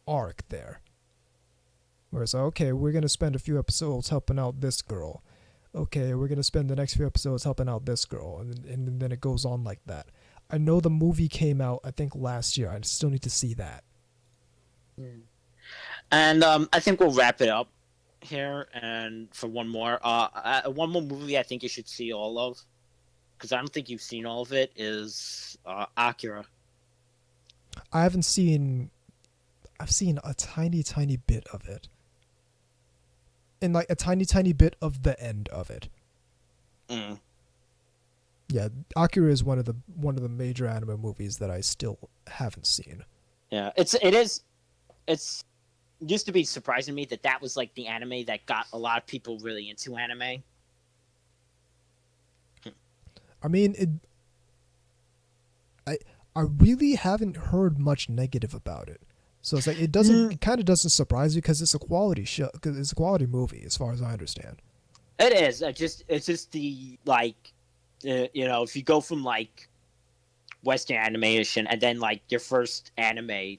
Speaker 1: arc there. Whereas, okay, we're going to spend a few episodes helping out this girl. Okay, we're going to spend the next few episodes helping out this girl. And then it goes on like that. I know the movie came out, I think, last year. I still need to see that.
Speaker 2: And I think we'll wrap it up here. And for one more movie I think you should see all of, because I don't think you've seen all of it, is Akira.
Speaker 1: I've seen a tiny bit of it. And like a tiny bit of the end of it. Yeah, Akira is one of the major anime movies that I still haven't seen.
Speaker 2: Yeah, it used to be surprising to me that was like the anime that got a lot of people really into anime.
Speaker 1: I mean, I really haven't heard much negative about it. So it's like it kind of doesn't surprise you because it's a quality show, because it's a quality movie as far as I understand.
Speaker 2: It is. It's just the like, if you go from like Western animation and then like your first anime,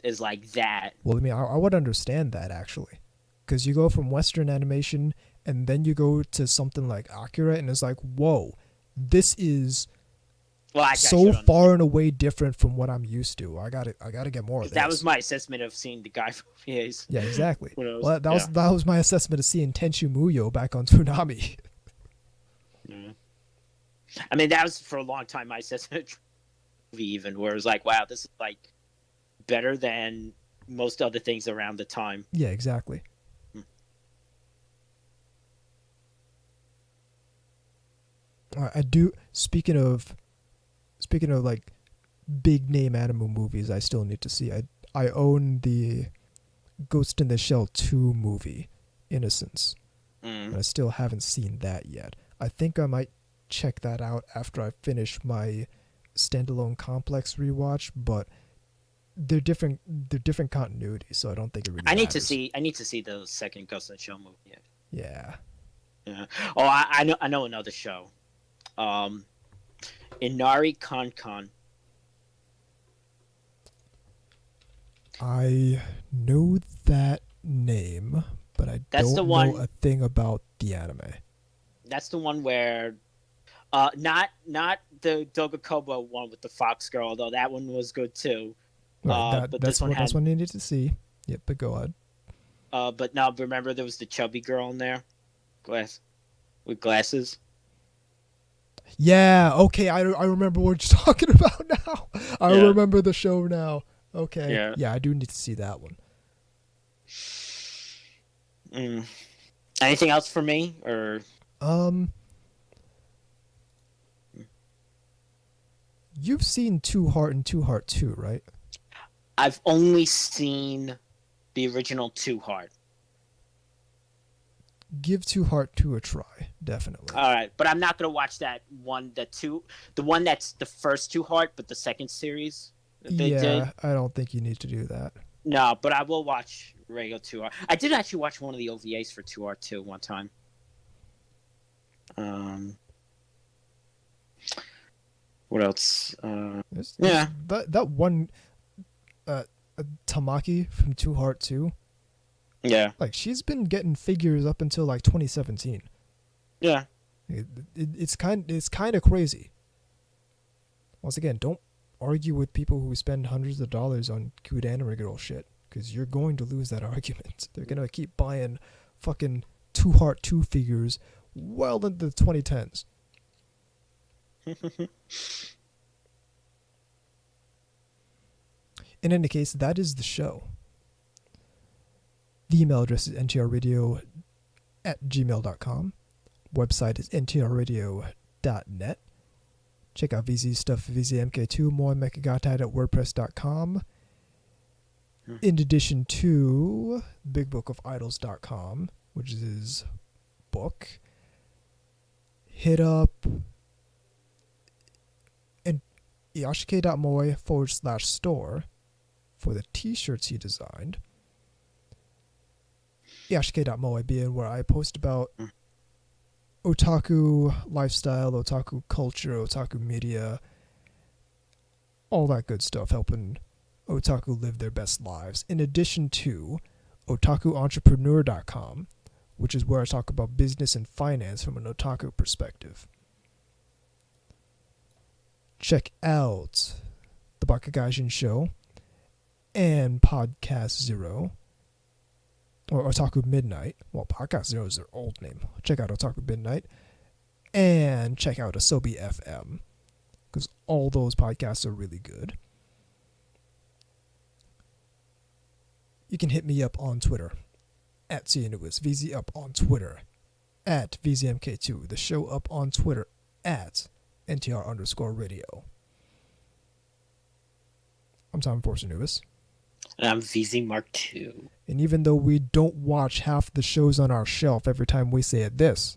Speaker 2: is like that.
Speaker 1: Well, I mean, I would understand that actually, because you go from Western animation and then you go to something like Akira, and it's like, whoa, this is. So far and away different from what I'm used to. I gotta get more of this.
Speaker 2: That was my assessment of seeing the guy from VAs.
Speaker 1: Yeah, exactly. That was my assessment of seeing Tenchu Muyo back on Toonami.
Speaker 2: I mean, that was for a long time my assessment of movie, even where it was like, wow, this is like better than most other things around the time.
Speaker 1: Yeah, exactly. I do. Speaking of like big name anime movies I still need to see. I own the Ghost in the Shell 2 movie, Innocence. And I still haven't seen that yet. I think I might check that out after I finish my standalone Complex rewatch, but they're different continuities, so I don't think it really matters.
Speaker 2: I need to see the second Ghost in the Shell movie.
Speaker 1: Yeah.
Speaker 2: Oh, I know another show. Inari Kankan.
Speaker 1: I know that name, but I don't know a thing about the anime.
Speaker 2: That's the one where, not the Dogakobo one with the fox girl, although that one was good too.
Speaker 1: Right, that's one I needed to see. Yep, but go ahead.
Speaker 2: But now remember there was the chubby girl in there, with glasses.
Speaker 1: Yeah, okay, I remember what you're talking about now. I remember the show now. Okay. Yeah, I do need to see that one.
Speaker 2: Anything else for me? Or
Speaker 1: you've seen Two Heart and Two Heart 2, right?
Speaker 2: I've only seen the original Two Heart.
Speaker 1: Give Two Heart 2 a try, definitely.
Speaker 2: All right, but I'm not gonna watch that one, the one that's the first Two Heart, but the second series that they did.
Speaker 1: I don't think you need to do that.
Speaker 2: No, but I will watch regular Two Heart. I did actually watch one of the OVAs for Two Heart 2 one time. What else?
Speaker 1: That one, Tamaki from Two Heart 2.
Speaker 2: Yeah.
Speaker 1: Like, she's been getting figures up until like 2017.
Speaker 2: Yeah.
Speaker 1: It's kind of crazy. Once again, don't argue with people who spend hundreds of dollars on cute anime girl shit. because you're going to lose that argument. They're going to keep buying fucking Two Heart 2 figures well into the 2010s. In any case, that is the show. The email address is ntrradio@gmail.com. Website is ntrradio.net. Check out VZ stuff, VZMK2, more mechagottide@wordpress.com. In addition to bigbookofIdols.com, which is his book. Hit up and yashike.moe/store for the t-shirts he designed. Yashike.moe being where I post about otaku lifestyle, otaku culture, otaku media, all that good stuff, helping otaku live their best lives. In addition to otakuentrepreneur.com, which is where I talk about business and finance from an otaku perspective. Check out the Bakugaijin Show and Podcast Zero, or Otaku Midnight. Well, Podcast Zero is their old name. Check out Otaku Midnight. And check out Asobi FM, because all those podcasts are really good. You can hit me up on Twitter at CNUS, VZ up on Twitter at VZMK2, the show up on Twitter at NTR_radio. I'm Tom Forsenewis.
Speaker 2: And I'm VZ Mark II.
Speaker 1: And even though we don't watch half the shows on our shelf every time we say it this,